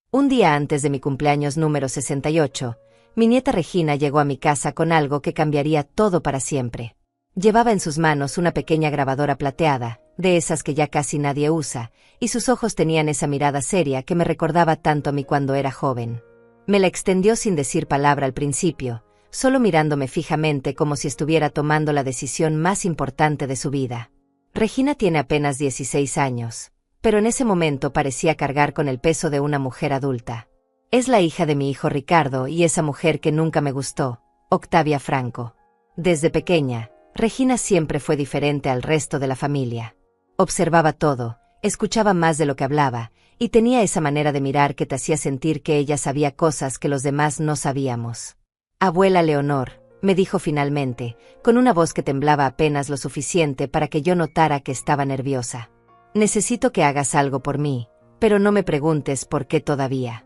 Un día antes de mi cumpleaños número 68, mi nieta Regina llegó a mi casa con algo que cambiaría todo para siempre. Llevaba en sus manos una pequeña grabadora plateada, de esas que ya casi nadie usa, y sus ojos tenían esa mirada seria que me recordaba tanto a mí cuando era joven. Me la extendió sin decir palabra al principio, solo mirándome fijamente como si estuviera tomando la decisión más importante de su vida. Regina tiene apenas 16 años, pero en ese momento parecía cargar con el peso de una mujer adulta. Es la hija de mi hijo Ricardo y esa mujer que nunca me gustó, Octavia Franco. Desde pequeña, Regina siempre fue diferente al resto de la familia. Observaba todo, escuchaba más de lo que hablaba, y tenía esa manera de mirar que te hacía sentir que ella sabía cosas que los demás no sabíamos. «Abuela Leonor», me dijo finalmente, con una voz que temblaba apenas lo suficiente para que yo notara que estaba nerviosa. «Necesito que hagas algo por mí, pero no me preguntes por qué todavía».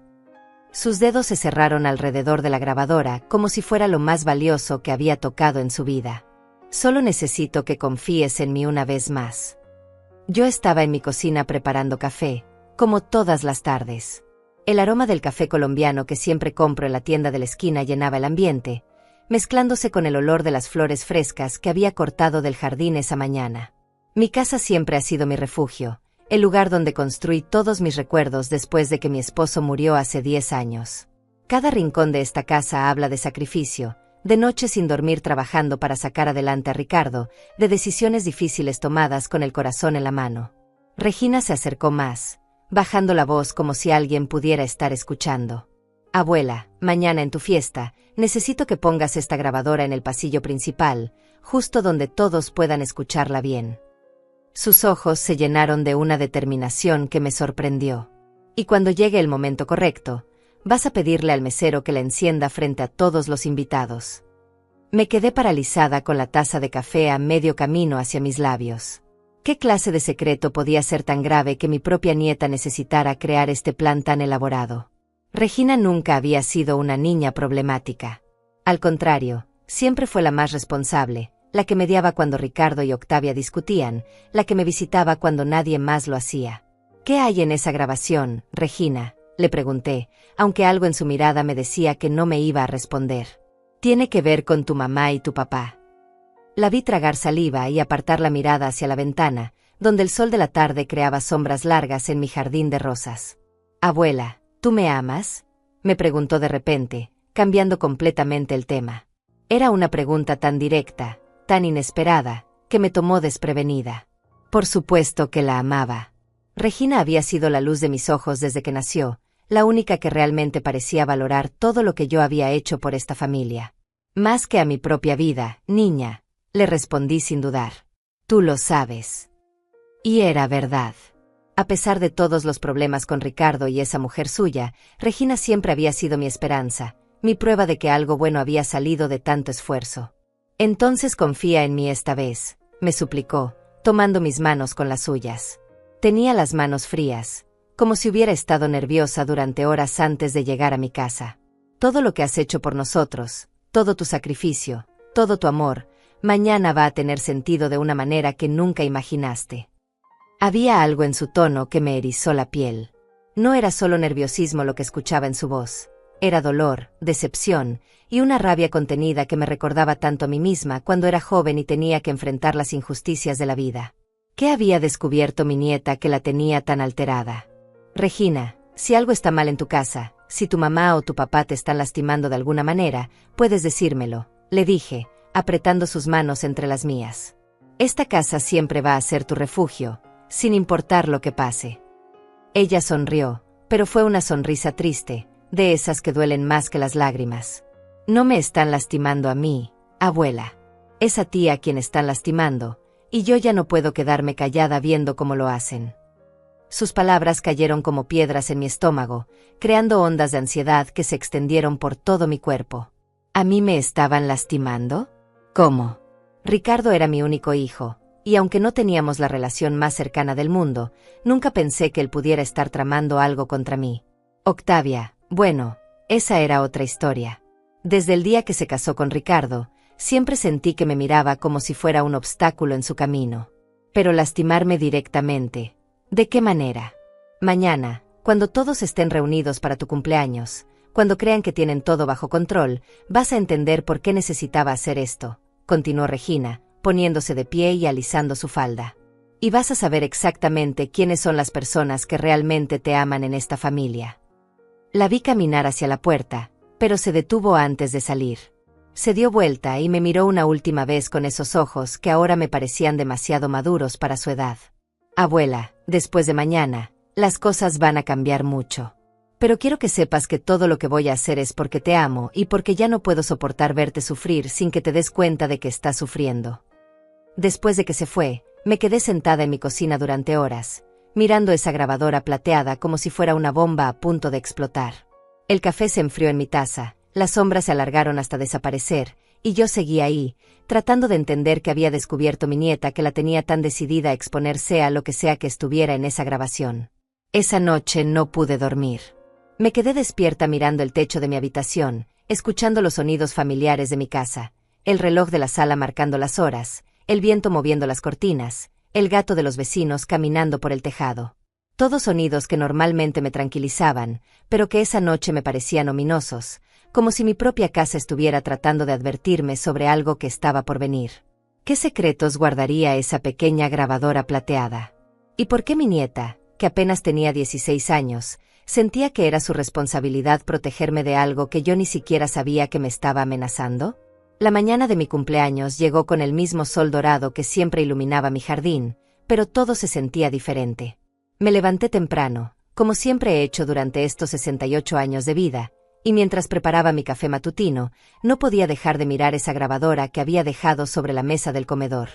Sus dedos se cerraron alrededor de la grabadora como si fuera lo más valioso que había tocado en su vida. «Solo necesito que confíes en mí una vez más». Yo estaba en mi cocina preparando café, como todas las tardes. El aroma del café colombiano que siempre compro en la tienda de la esquina llenaba el ambiente, mezclándose con el olor de las flores frescas que había cortado del jardín esa mañana. Mi casa siempre ha sido mi refugio, el lugar donde construí todos mis recuerdos después de que mi esposo murió hace 10 años. Cada rincón de esta casa habla de sacrificio, de noches sin dormir trabajando para sacar adelante a Ricardo, de decisiones difíciles tomadas con el corazón en la mano. Regina se acercó más, bajando la voz como si alguien pudiera estar escuchando. «Abuela, mañana en tu fiesta, necesito que pongas esta grabadora en el pasillo principal, justo donde todos puedan escucharla bien». Sus ojos se llenaron de una determinación que me sorprendió. «Y cuando llegue el momento correcto, vas a pedirle al mesero que la encienda frente a todos los invitados». Me quedé paralizada con la taza de café a medio camino hacia mis labios. ¿Qué clase de secreto podía ser tan grave que mi propia nieta necesitara crear este plan tan elaborado? Regina nunca había sido una niña problemática. Al contrario, siempre fue la más responsable, la que mediaba cuando Ricardo y Octavia discutían, la que me visitaba cuando nadie más lo hacía. «¿Qué hay en esa grabación, Regina?», le pregunté, aunque algo en su mirada me decía que no me iba a responder. «Tiene que ver con tu mamá y tu papá». La vi tragar saliva y apartar la mirada hacia la ventana, donde el sol de la tarde creaba sombras largas en mi jardín de rosas. «Abuela, ¿tú me amas?», me preguntó de repente, cambiando completamente el tema. Era una pregunta tan directa, tan inesperada, que me tomó desprevenida. Por supuesto que la amaba. Regina había sido la luz de mis ojos desde que nació, la única que realmente parecía valorar todo lo que yo había hecho por esta familia. «Más que a mi propia vida, niña», le respondí sin dudar. «Tú lo sabes». Y era verdad. A pesar de todos los problemas con Ricardo y esa mujer suya, Regina siempre había sido mi esperanza, mi prueba de que algo bueno había salido de tanto esfuerzo. «Entonces confía en mí esta vez», me suplicó, tomando mis manos con las suyas. Tenía las manos frías, como si hubiera estado nerviosa durante horas antes de llegar a mi casa. «Todo lo que has hecho por nosotros, todo tu sacrificio, todo tu amor, mañana va a tener sentido de una manera que nunca imaginaste». Había algo en su tono que me erizó la piel. No era solo nerviosismo lo que escuchaba en su voz. Era dolor, decepción, y una rabia contenida que me recordaba tanto a mí misma cuando era joven y tenía que enfrentar las injusticias de la vida. ¿Qué había descubierto mi nieta que la tenía tan alterada? «Regina, si algo está mal en tu casa, si tu mamá o tu papá te están lastimando de alguna manera, puedes decírmelo», le dije, apretando sus manos entre las mías. «Esta casa siempre va a ser tu refugio, sin importar lo que pase». Ella sonrió, pero fue una sonrisa triste, de esas que duelen más que las lágrimas. «No me están lastimando a mí, abuela. Es a ti a quien están lastimando, y yo ya no puedo quedarme callada viendo cómo lo hacen». Sus palabras cayeron como piedras en mi estómago, creando ondas de ansiedad que se extendieron por todo mi cuerpo. ¿A mí me estaban lastimando? ¿Cómo? Ricardo era mi único hijo, y aunque no teníamos la relación más cercana del mundo, nunca pensé que él pudiera estar tramando algo contra mí. Octavia, bueno, esa era otra historia. Desde el día que se casó con Ricardo, siempre sentí que me miraba como si fuera un obstáculo en su camino. Pero lastimarme directamente, ¿de qué manera? Mañana, Cuando todos estén reunidos para tu cumpleaños, cuando crean que tienen todo bajo control, vas a entender por qué necesitaba hacer esto, continuó Regina, poniéndose de pie y alisando su falda. Y vas a saber exactamente quiénes son las personas que realmente te aman en esta familia. La vi caminar hacia la puerta, pero se detuvo antes de salir. Se dio vuelta y me miró una última vez con esos ojos que ahora me parecían demasiado maduros para su edad. Abuela, después de mañana, las cosas van a cambiar mucho. Pero quiero que sepas que todo lo que voy a hacer es porque te amo y porque ya no puedo soportar verte sufrir sin que te des cuenta de que estás sufriendo. Después de que se fue, me quedé sentada en mi cocina durante horas, mirando esa grabadora plateada como si fuera una bomba a punto de explotar. El café se enfrió en mi taza, las sombras se alargaron hasta desaparecer, y yo seguía ahí, tratando de entender que había descubierto mi nieta que la tenía tan decidida a exponerse a lo que sea que estuviera en esa grabación. Esa noche no pude dormir. Me quedé despierta mirando el techo de mi habitación, escuchando los sonidos familiares de mi casa, el reloj de la sala marcando las horas, el viento moviendo las cortinas, el gato de los vecinos caminando por el tejado. Todos sonidos que normalmente me tranquilizaban, pero que esa noche me parecían ominosos, como si mi propia casa estuviera tratando de advertirme sobre algo que estaba por venir. ¿Qué secretos guardaría esa pequeña grabadora plateada? ¿Y por qué mi nieta, que apenas tenía 16 años, sentía que era su responsabilidad protegerme de algo que yo ni siquiera sabía que me estaba amenazando? La mañana de mi cumpleaños llegó con el mismo sol dorado que siempre iluminaba mi jardín, pero todo se sentía diferente. Me levanté temprano, como siempre he hecho durante estos 68 años de vida, y mientras preparaba mi café matutino, no podía dejar de mirar esa grabadora que había dejado sobre la mesa del comedor.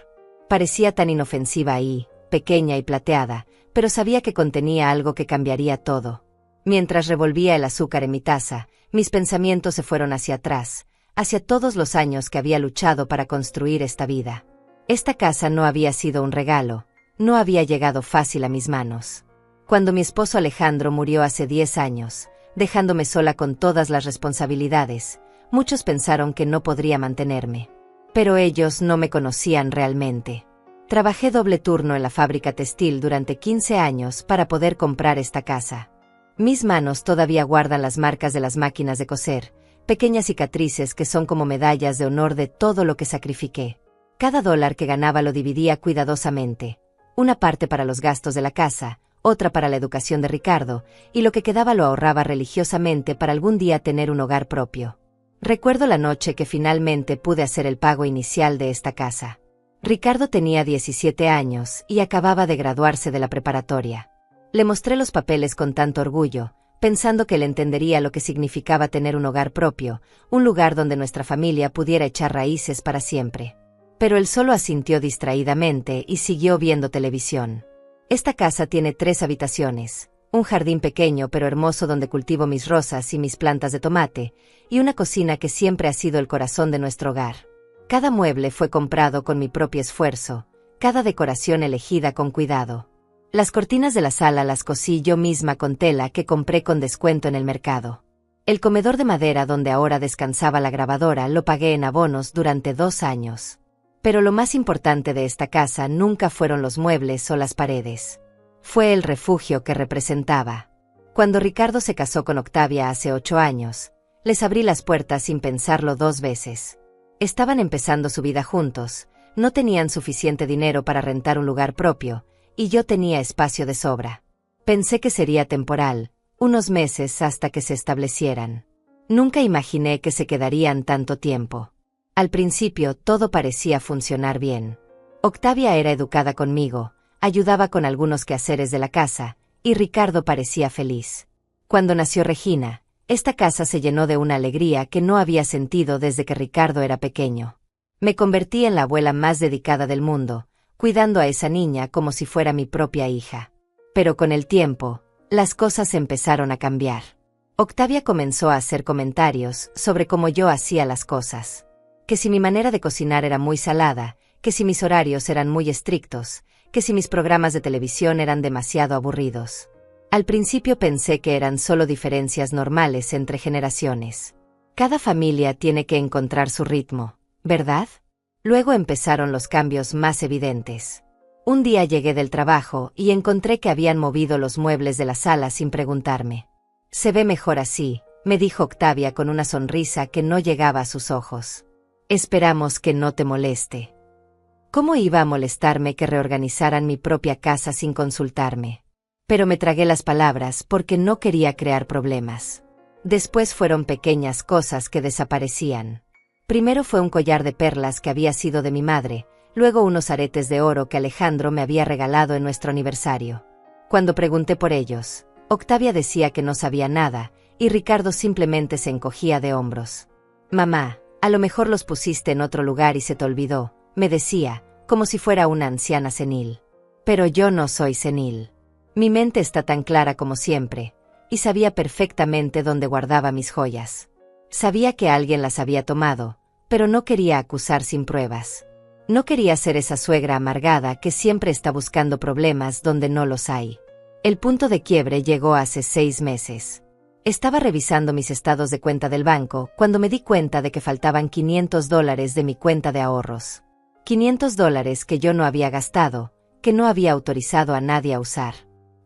Parecía tan inofensiva ahí, pequeña y plateada, pero sabía que contenía algo que cambiaría todo. Mientras revolvía el azúcar en mi taza, mis pensamientos se fueron hacia atrás, hacia todos los años que había luchado para construir esta vida. Esta casa no había sido un regalo, no había llegado fácil a mis manos. Cuando mi esposo Alejandro murió hace 10 años, dejándome sola con todas las responsabilidades, muchos pensaron que no podría mantenerme. Pero ellos no me conocían realmente. Trabajé doble turno en la fábrica textil durante 15 años para poder comprar esta casa. Mis manos todavía guardan las marcas de las máquinas de coser, pequeñas cicatrices que son como medallas de honor de todo lo que sacrifiqué. Cada dólar que ganaba lo dividía cuidadosamente. Una parte para los gastos de la casa, otra para la educación de Ricardo, y lo que quedaba lo ahorraba religiosamente para algún día tener un hogar propio. Recuerdo la noche que finalmente pude hacer el pago inicial de esta casa. Ricardo tenía 17 años y acababa de graduarse de la preparatoria. Le mostré los papeles con tanto orgullo, pensando que él entendería lo que significaba tener un hogar propio, un lugar donde nuestra familia pudiera echar raíces para siempre. Pero él solo asintió distraídamente y siguió viendo televisión. Esta casa tiene 3 habitaciones, un jardín pequeño pero hermoso donde cultivo mis rosas y mis plantas de tomate, y una cocina que siempre ha sido el corazón de nuestro hogar. Cada mueble fue comprado con mi propio esfuerzo, cada decoración elegida con cuidado. Las cortinas de la sala las cosí yo misma con tela que compré con descuento en el mercado. El comedor de madera donde ahora descansaba la grabadora lo pagué en abonos durante 2 años. Pero lo más importante de esta casa nunca fueron los muebles o las paredes. Fue el refugio que representaba. Cuando Ricardo se casó con Octavia hace 8 años, les abrí las puertas sin pensarlo 2 veces. Estaban empezando su vida juntos, no tenían suficiente dinero para rentar un lugar propio, y yo tenía espacio de sobra. Pensé que sería temporal, unos meses hasta que se establecieran. Nunca imaginé que se quedarían tanto tiempo. Al principio todo parecía funcionar bien. Octavia era educada conmigo, ayudaba con algunos quehaceres de la casa, y Ricardo parecía feliz. Cuando nació Regina, esta casa se llenó de una alegría que no había sentido desde que Ricardo era pequeño. Me convertí en la abuela más dedicada del mundo, cuidando a esa niña como si fuera mi propia hija. Pero con el tiempo, las cosas empezaron a cambiar. Octavia comenzó a hacer comentarios sobre cómo yo hacía las cosas. Que si mi manera de cocinar era muy salada, que si mis horarios eran muy estrictos, que si mis programas de televisión eran demasiado aburridos. Al principio pensé que eran solo diferencias normales entre generaciones. Cada familia tiene que encontrar su ritmo, ¿verdad? Luego empezaron los cambios más evidentes. Un día llegué del trabajo y encontré que habían movido los muebles de la sala sin preguntarme. «Se ve mejor así», me dijo Octavia con una sonrisa que no llegaba a sus ojos. «Esperamos que no te moleste». ¿Cómo iba a molestarme que reorganizaran mi propia casa sin consultarme? Pero me tragué las palabras porque no quería crear problemas. Después fueron pequeñas cosas que desaparecían. Primero fue un collar de perlas que había sido de mi madre, luego unos aretes de oro que Alejandro me había regalado en nuestro aniversario. Cuando pregunté por ellos, Octavia decía que no sabía nada, y Ricardo simplemente se encogía de hombros. «Mamá, a lo mejor los pusiste en otro lugar y se te olvidó», me decía, como si fuera una anciana senil. Pero yo no soy senil. Mi mente está tan clara como siempre, y sabía perfectamente dónde guardaba mis joyas. Sabía que alguien las había tomado, pero no quería acusar sin pruebas. No quería ser esa suegra amargada que siempre está buscando problemas donde no los hay. El punto de quiebre llegó hace 6 meses. Estaba revisando mis estados de cuenta del banco cuando me di cuenta de que faltaban $500 de mi cuenta de ahorros. $500 que yo no había gastado, que no había autorizado a nadie a usar.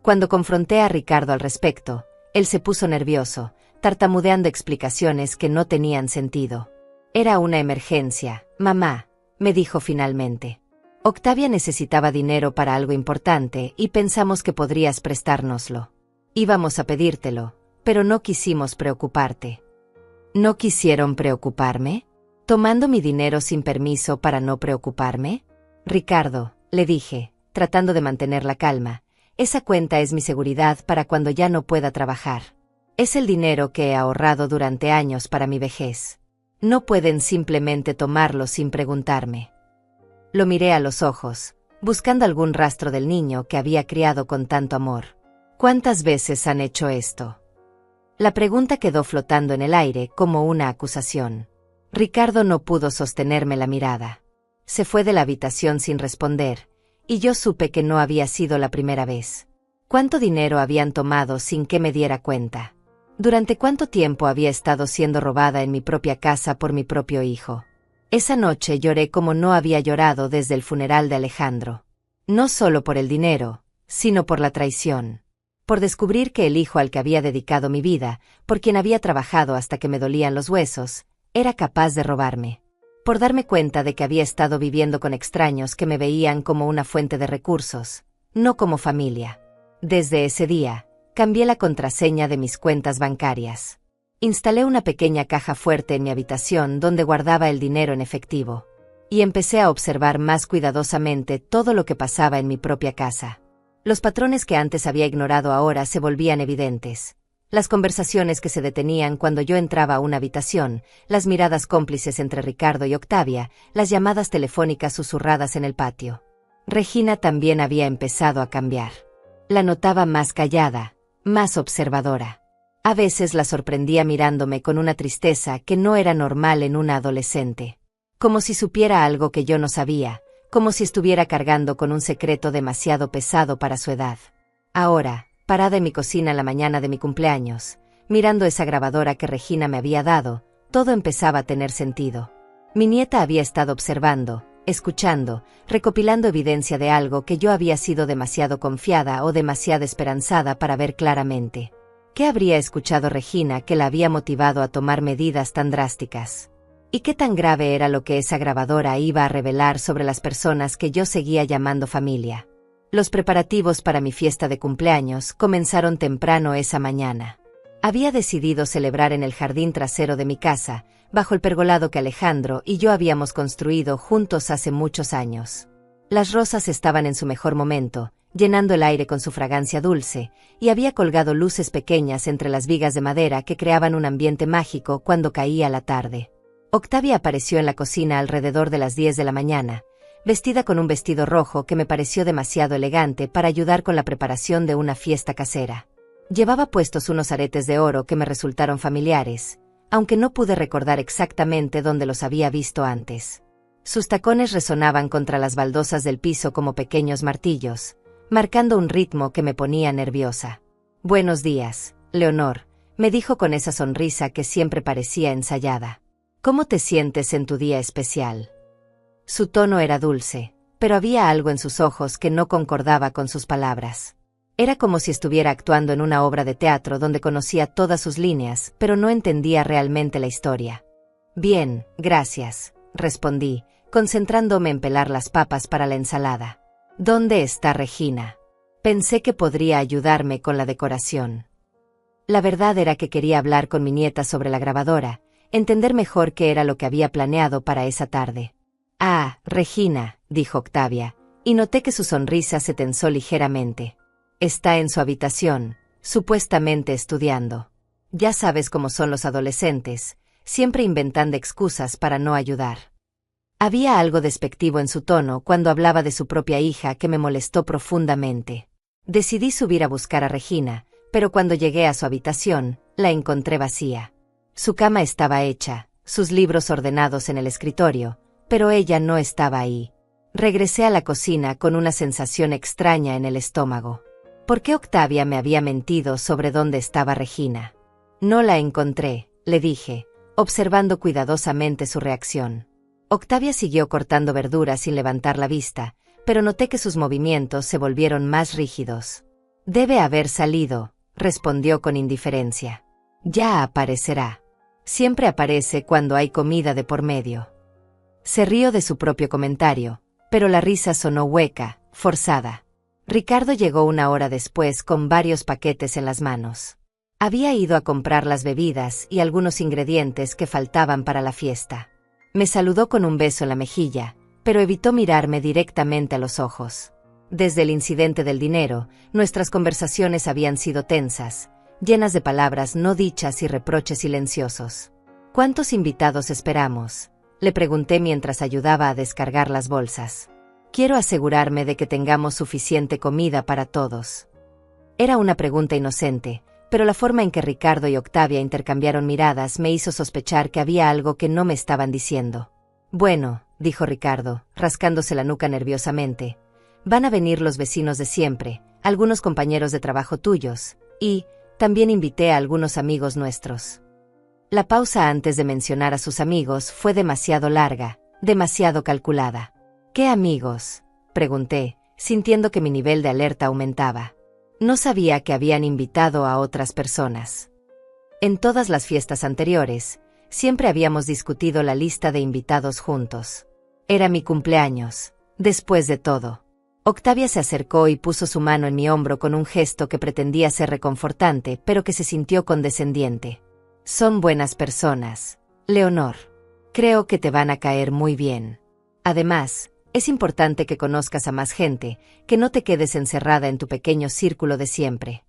Cuando confronté a Ricardo al respecto, él se puso nervioso, tartamudeando explicaciones que no tenían sentido. «Era una emergencia, mamá», me dijo finalmente. «Octavia necesitaba dinero para algo importante y pensamos que podrías prestárnoslo. Íbamos a pedírtelo, pero no quisimos preocuparte». ¿No quisieron preocuparme? ¿Tomando mi dinero sin permiso para no preocuparme? «Ricardo», le dije, tratando de mantener la calma, «esa cuenta es mi seguridad para cuando ya no pueda trabajar. Es el dinero que he ahorrado durante años para mi vejez. No pueden simplemente tomarlo sin preguntarme». Lo miré a los ojos, buscando algún rastro del niño que había criado con tanto amor. «¿Cuántas veces han hecho esto?». La pregunta quedó flotando en el aire como una acusación. Ricardo no pudo sostenerme la mirada. Se fue de la habitación sin responder, y yo supe que no había sido la primera vez. ¿Cuánto dinero habían tomado sin que me diera cuenta? ¿Durante cuánto tiempo había estado siendo robada en mi propia casa por mi propio hijo? Esa noche lloré como no había llorado desde el funeral de Alejandro. No solo por el dinero, sino por la traición. Por descubrir que el hijo al que había dedicado mi vida, por quien había trabajado hasta que me dolían los huesos, era capaz de robarme. Por darme cuenta de que había estado viviendo con extraños que me veían como una fuente de recursos, no como familia. Desde ese día, cambié la contraseña de mis cuentas bancarias. Instalé una pequeña caja fuerte en mi habitación donde guardaba el dinero en efectivo. Y empecé a observar más cuidadosamente todo lo que pasaba en mi propia casa. Los patrones que antes había ignorado ahora se volvían evidentes. Las conversaciones que se detenían cuando yo entraba a una habitación, las miradas cómplices entre Ricardo y Octavia, las llamadas telefónicas susurradas en el patio. Regina también había empezado a cambiar. La notaba más callada, más observadora. A veces la sorprendía mirándome con una tristeza que no era normal en una adolescente. Como si supiera algo que yo no sabía, como si estuviera cargando con un secreto demasiado pesado para su edad. Ahora, parada en mi cocina la mañana de mi cumpleaños, mirando esa grabadora que Regina me había dado, todo empezaba a tener sentido. Mi nieta había estado observando, escuchando, recopilando evidencia de algo que yo había sido demasiado confiada o demasiado esperanzada para ver claramente. ¿Qué habría escuchado Regina que la había motivado a tomar medidas tan drásticas? ¿Y qué tan grave era lo que esa grabadora iba a revelar sobre las personas que yo seguía llamando familia? Los preparativos para mi fiesta de cumpleaños comenzaron temprano esa mañana. Había decidido celebrar en el jardín trasero de mi casa, bajo el pergolado que Alejandro y yo habíamos construido juntos hace muchos años. Las rosas estaban en su mejor momento, llenando el aire con su fragancia dulce, y había colgado luces pequeñas entre las vigas de madera que creaban un ambiente mágico cuando caía la tarde. Octavia apareció en la cocina alrededor de las 10 de la mañana, vestida con un vestido rojo que me pareció demasiado elegante para ayudar con la preparación de una fiesta casera. Llevaba puestos unos aretes de oro que me resultaron familiares, aunque no pude recordar exactamente dónde los había visto antes. Sus tacones resonaban contra las baldosas del piso como pequeños martillos, marcando un ritmo que me ponía nerviosa. «Buenos días, Leonor», me dijo con esa sonrisa que siempre parecía ensayada. «¿Cómo te sientes en tu día especial?». Su tono era dulce, pero había algo en sus ojos que no concordaba con sus palabras. Era como si estuviera actuando en una obra de teatro donde conocía todas sus líneas, pero no entendía realmente la historia. Bien, gracias, respondí, concentrándome en pelar las papas para la ensalada. ¿Dónde está Regina? Pensé que podría ayudarme con la decoración. La verdad era que quería hablar con mi nieta sobre la grabadora, entender mejor qué era lo que había planeado para esa tarde. Ah, Regina, dijo Octavia, y noté que su sonrisa se tensó ligeramente. Está en su habitación, supuestamente estudiando. Ya sabes cómo son los adolescentes, siempre inventan excusas para no ayudar. Había algo despectivo en su tono cuando hablaba de su propia hija que me molestó profundamente. Decidí subir a buscar a Regina, pero cuando llegué a su habitación, la encontré vacía. Su cama estaba hecha, sus libros ordenados en el escritorio, pero ella no estaba ahí. Regresé a la cocina con una sensación extraña en el estómago. ¿Por qué Octavia me había mentido sobre dónde estaba Regina? No la encontré, le dije, observando cuidadosamente su reacción. Octavia siguió cortando verduras sin levantar la vista, pero noté que sus movimientos se volvieron más rígidos. Debe haber salido, respondió con indiferencia. Ya aparecerá. Siempre aparece cuando hay comida de por medio. Se rió de su propio comentario, pero la risa sonó hueca, forzada. Ricardo llegó una hora después con varios paquetes en las manos. Había ido a comprar las bebidas y algunos ingredientes que faltaban para la fiesta. Me saludó con un beso en la mejilla, pero evitó mirarme directamente a los ojos. Desde el incidente del dinero, nuestras conversaciones habían sido tensas, llenas de palabras no dichas y reproches silenciosos. ¿Cuántos invitados esperamos?, le pregunté mientras ayudaba a descargar las bolsas. Quiero asegurarme de que tengamos suficiente comida para todos. Era una pregunta inocente, pero la forma en que Ricardo y Octavia intercambiaron miradas me hizo sospechar que había algo que no me estaban diciendo. Bueno, dijo Ricardo, rascándose la nuca nerviosamente, van a venir los vecinos de siempre, algunos compañeros de trabajo tuyos, y también invité a algunos amigos nuestros. La pausa antes de mencionar a sus amigos fue demasiado larga, demasiado calculada. ¿Qué amigos?, pregunté, sintiendo que mi nivel de alerta aumentaba. No sabía que habían invitado a otras personas. En todas las fiestas anteriores, siempre habíamos discutido la lista de invitados juntos. Era mi cumpleaños, después de todo. Octavia se acercó y puso su mano en mi hombro con un gesto que pretendía ser reconfortante, pero que se sintió condescendiente. Son buenas personas, Leonor. Creo que te van a caer muy bien. Además, es importante que conozcas a más gente, que no te quedes encerrada en tu pequeño círculo de siempre.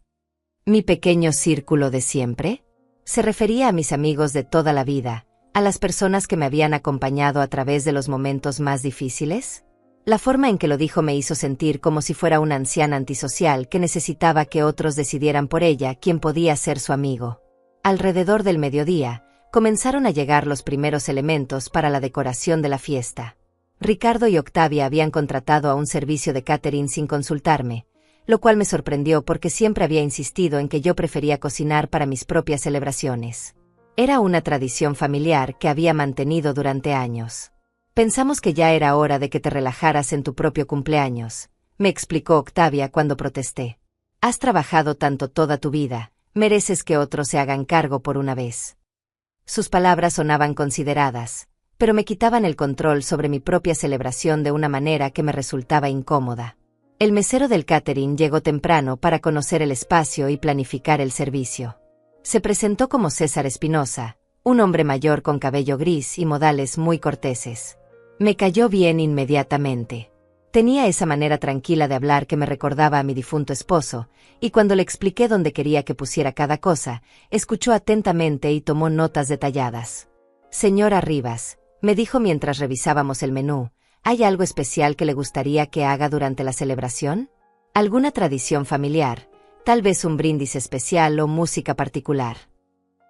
¿Mi pequeño círculo de siempre? Se refería a mis amigos de toda la vida, a las personas que me habían acompañado a través de los momentos más difíciles. La forma en que lo dijo me hizo sentir como si fuera una anciana antisocial que necesitaba que otros decidieran por ella quién podía ser su amigo. Alrededor del mediodía, comenzaron a llegar los primeros elementos para la decoración de la fiesta. Ricardo y Octavia habían contratado a un servicio de catering sin consultarme, lo cual me sorprendió porque siempre había insistido en que yo prefería cocinar para mis propias celebraciones. Era una tradición familiar que había mantenido durante años. Pensamos que ya era hora de que te relajaras en tu propio cumpleaños, me explicó Octavia cuando protesté. Has trabajado tanto toda tu vida, mereces que otros se hagan cargo por una vez. Sus palabras sonaban consideradas, pero me quitaban el control sobre mi propia celebración de una manera que me resultaba incómoda. El mesero del catering llegó temprano para conocer el espacio y planificar el servicio. Se presentó como César Espinosa, un hombre mayor con cabello gris y modales muy corteses. Me cayó bien inmediatamente. Tenía esa manera tranquila de hablar que me recordaba a mi difunto esposo, y cuando le expliqué dónde quería que pusiera cada cosa, escuchó atentamente y tomó notas detalladas. Señora Rivas, me dijo mientras revisábamos el menú, ¿hay algo especial que le gustaría que haga durante la celebración? ¿Alguna tradición familiar? Tal vez un brindis especial o música particular.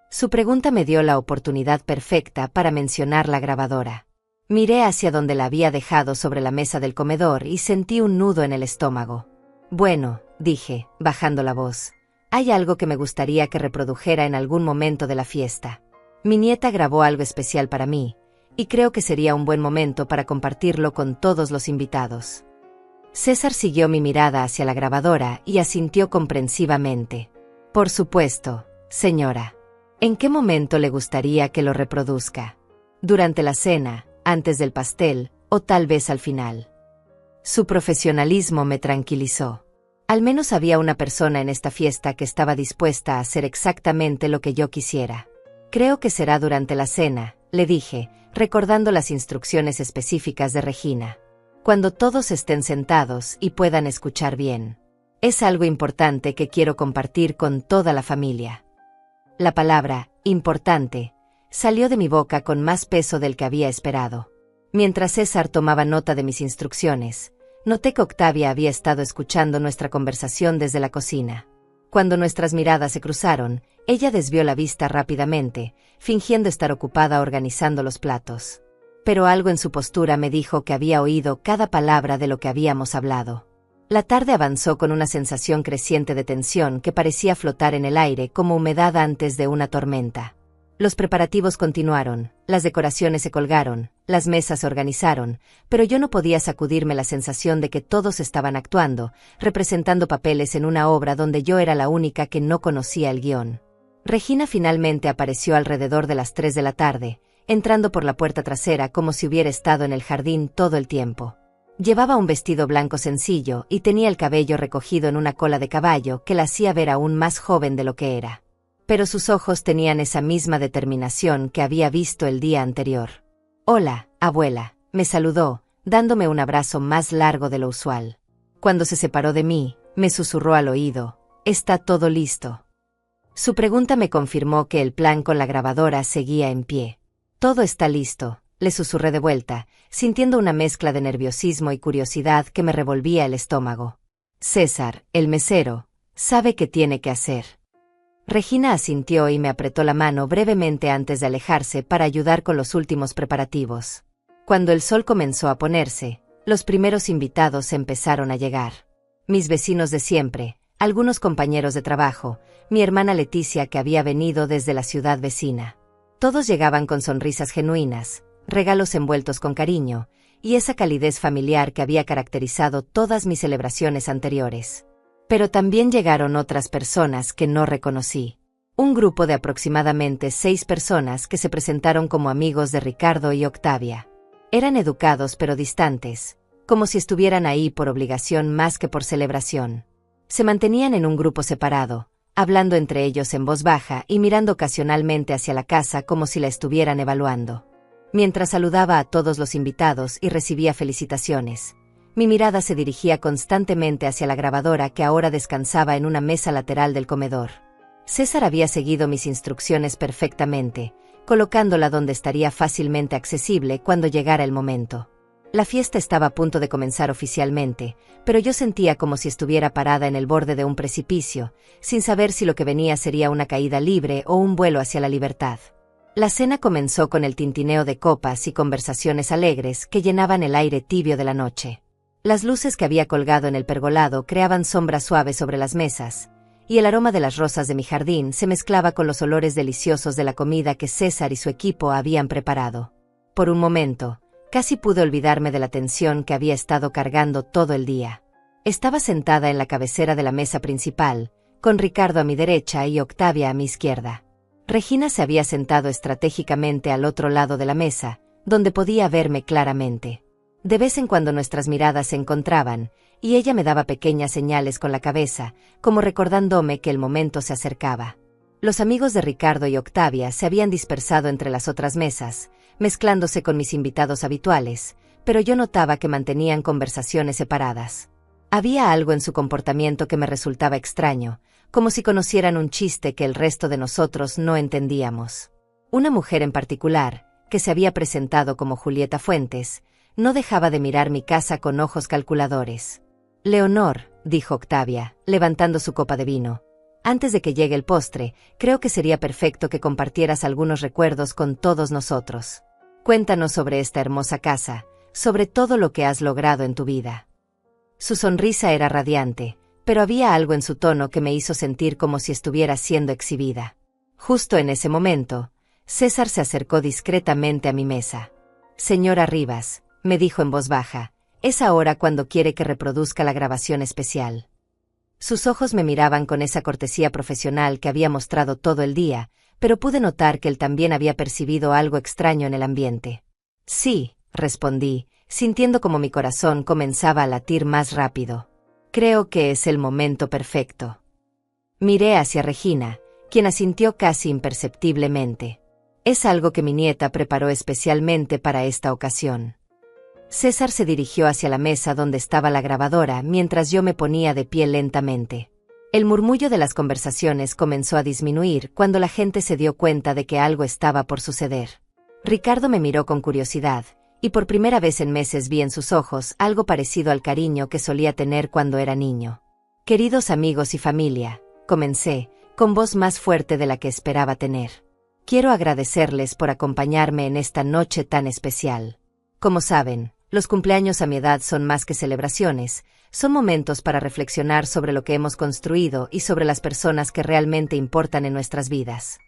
Su pregunta me dio la oportunidad perfecta para mencionar la grabadora. Miré hacia donde la había dejado sobre la mesa del comedor y sentí un nudo en el estómago. Bueno, dije, bajando la voz, hay algo que me gustaría que reprodujera en algún momento de la fiesta. Mi nieta grabó algo especial para mí, y creo que sería un buen momento para compartirlo con todos los invitados. César siguió mi mirada hacia la grabadora y asintió comprensivamente. Por supuesto, señora. ¿En qué momento le gustaría que lo reproduzca? ¿Durante la cena, antes del pastel, o tal vez al final? Su profesionalismo me tranquilizó. Al menos había una persona en esta fiesta que estaba dispuesta a hacer exactamente lo que yo quisiera. Creo que será durante la cena, le dije, recordando las instrucciones específicas de Regina. Cuando todos estén sentados y puedan escuchar bien. Es algo importante que quiero compartir con toda la familia. La palabra, importante, salió de mi boca con más peso del que había esperado. Mientras César tomaba nota de mis instrucciones, noté que Octavia había estado escuchando nuestra conversación desde la cocina. Cuando nuestras miradas se cruzaron, ella desvió la vista rápidamente, fingiendo estar ocupada organizando los platos. Pero algo en su postura me dijo que había oído cada palabra de lo que habíamos hablado. La tarde avanzó con una sensación creciente de tensión que parecía flotar en el aire como humedad antes de una tormenta. Los preparativos continuaron, las decoraciones se colgaron, las mesas se organizaron, pero yo no podía sacudirme la sensación de que todos estaban actuando, representando papeles en una obra donde yo era la única que no conocía el guión. Regina finalmente apareció alrededor de las 3 de la tarde, entrando por la puerta trasera como si hubiera estado en el jardín todo el tiempo. Llevaba un vestido blanco sencillo y tenía el cabello recogido en una cola de caballo que la hacía ver aún más joven de lo que era. Pero sus ojos tenían esa misma determinación que había visto el día anterior. «Hola, abuela», me saludó, dándome un abrazo más largo de lo usual. Cuando se separó de mí, me susurró al oído, «¿Está todo listo?». Su pregunta me confirmó que el plan con la grabadora seguía en pie. «Todo está listo», le susurré de vuelta, sintiendo una mezcla de nerviosismo y curiosidad que me revolvía el estómago. «César, el mesero, sabe qué tiene que hacer». Regina asintió y me apretó la mano brevemente antes de alejarse para ayudar con los últimos preparativos. Cuando el sol comenzó a ponerse, los primeros invitados empezaron a llegar. Mis vecinos de siempre, algunos compañeros de trabajo, mi hermana Leticia que había venido desde la ciudad vecina. Todos llegaban con sonrisas genuinas, regalos envueltos con cariño, y esa calidez familiar que había caracterizado todas mis celebraciones anteriores. Pero también llegaron otras personas que no reconocí. Un grupo de aproximadamente 6 personas que se presentaron como amigos de Ricardo y Octavia. Eran educados pero distantes, como si estuvieran ahí por obligación más que por celebración. Se mantenían en un grupo separado, hablando entre ellos en voz baja y mirando ocasionalmente hacia la casa como si la estuvieran evaluando. Mientras saludaba a todos los invitados y recibía felicitaciones, mi mirada se dirigía constantemente hacia la grabadora que ahora descansaba en una mesa lateral del comedor. César había seguido mis instrucciones perfectamente, colocándola donde estaría fácilmente accesible cuando llegara el momento. La fiesta estaba a punto de comenzar oficialmente, pero yo sentía como si estuviera parada en el borde de un precipicio, sin saber si lo que venía sería una caída libre o un vuelo hacia la libertad. La cena comenzó con el tintineo de copas y conversaciones alegres que llenaban el aire tibio de la noche. Las luces que había colgado en el pergolado creaban sombras suaves sobre las mesas, y el aroma de las rosas de mi jardín se mezclaba con los olores deliciosos de la comida que César y su equipo habían preparado. Por un momento, casi pude olvidarme de la tensión que había estado cargando todo el día. Estaba sentada en la cabecera de la mesa principal, con Ricardo a mi derecha y Octavia a mi izquierda. Regina se había sentado estratégicamente al otro lado de la mesa, donde podía verme claramente. De vez en cuando nuestras miradas se encontraban, y ella me daba pequeñas señales con la cabeza, como recordándome que el momento se acercaba. Los amigos de Ricardo y Octavia se habían dispersado entre las otras mesas, mezclándose con mis invitados habituales, pero yo notaba que mantenían conversaciones separadas. Había algo en su comportamiento que me resultaba extraño, como si conocieran un chiste que el resto de nosotros no entendíamos. Una mujer en particular, que se había presentado como Julieta Fuentes, no dejaba de mirar mi casa con ojos calculadores. «Leonor», dijo Octavia, levantando su copa de vino, «antes de que llegue el postre, creo que sería perfecto que compartieras algunos recuerdos con todos nosotros. Cuéntanos sobre esta hermosa casa, sobre todo lo que has logrado en tu vida». Su sonrisa era radiante, pero había algo en su tono que me hizo sentir como si estuviera siendo exhibida. Justo en ese momento, César se acercó discretamente a mi mesa. Señora Rivas, me dijo en voz baja, es ahora cuando quiere que reproduzca la grabación especial. Sus ojos me miraban con esa cortesía profesional que había mostrado todo el día, pero pude notar que él también había percibido algo extraño en el ambiente. Sí, respondí, sintiendo como mi corazón comenzaba a latir más rápido. Creo que es el momento perfecto. Miré hacia Regina, quien asintió casi imperceptiblemente. Es algo que mi nieta preparó especialmente para esta ocasión. César se dirigió hacia la mesa donde estaba la grabadora mientras yo me ponía de pie lentamente. El murmullo de las conversaciones comenzó a disminuir cuando la gente se dio cuenta de que algo estaba por suceder. Ricardo me miró con curiosidad, y por primera vez en meses vi en sus ojos algo parecido al cariño que solía tener cuando era niño. Queridos amigos y familia, comencé, con voz más fuerte de la que esperaba tener. Quiero agradecerles por acompañarme en esta noche tan especial. Como saben, los cumpleaños a mi edad son más que celebraciones, son momentos para reflexionar sobre lo que hemos construido y sobre las personas que realmente importan en nuestras vidas.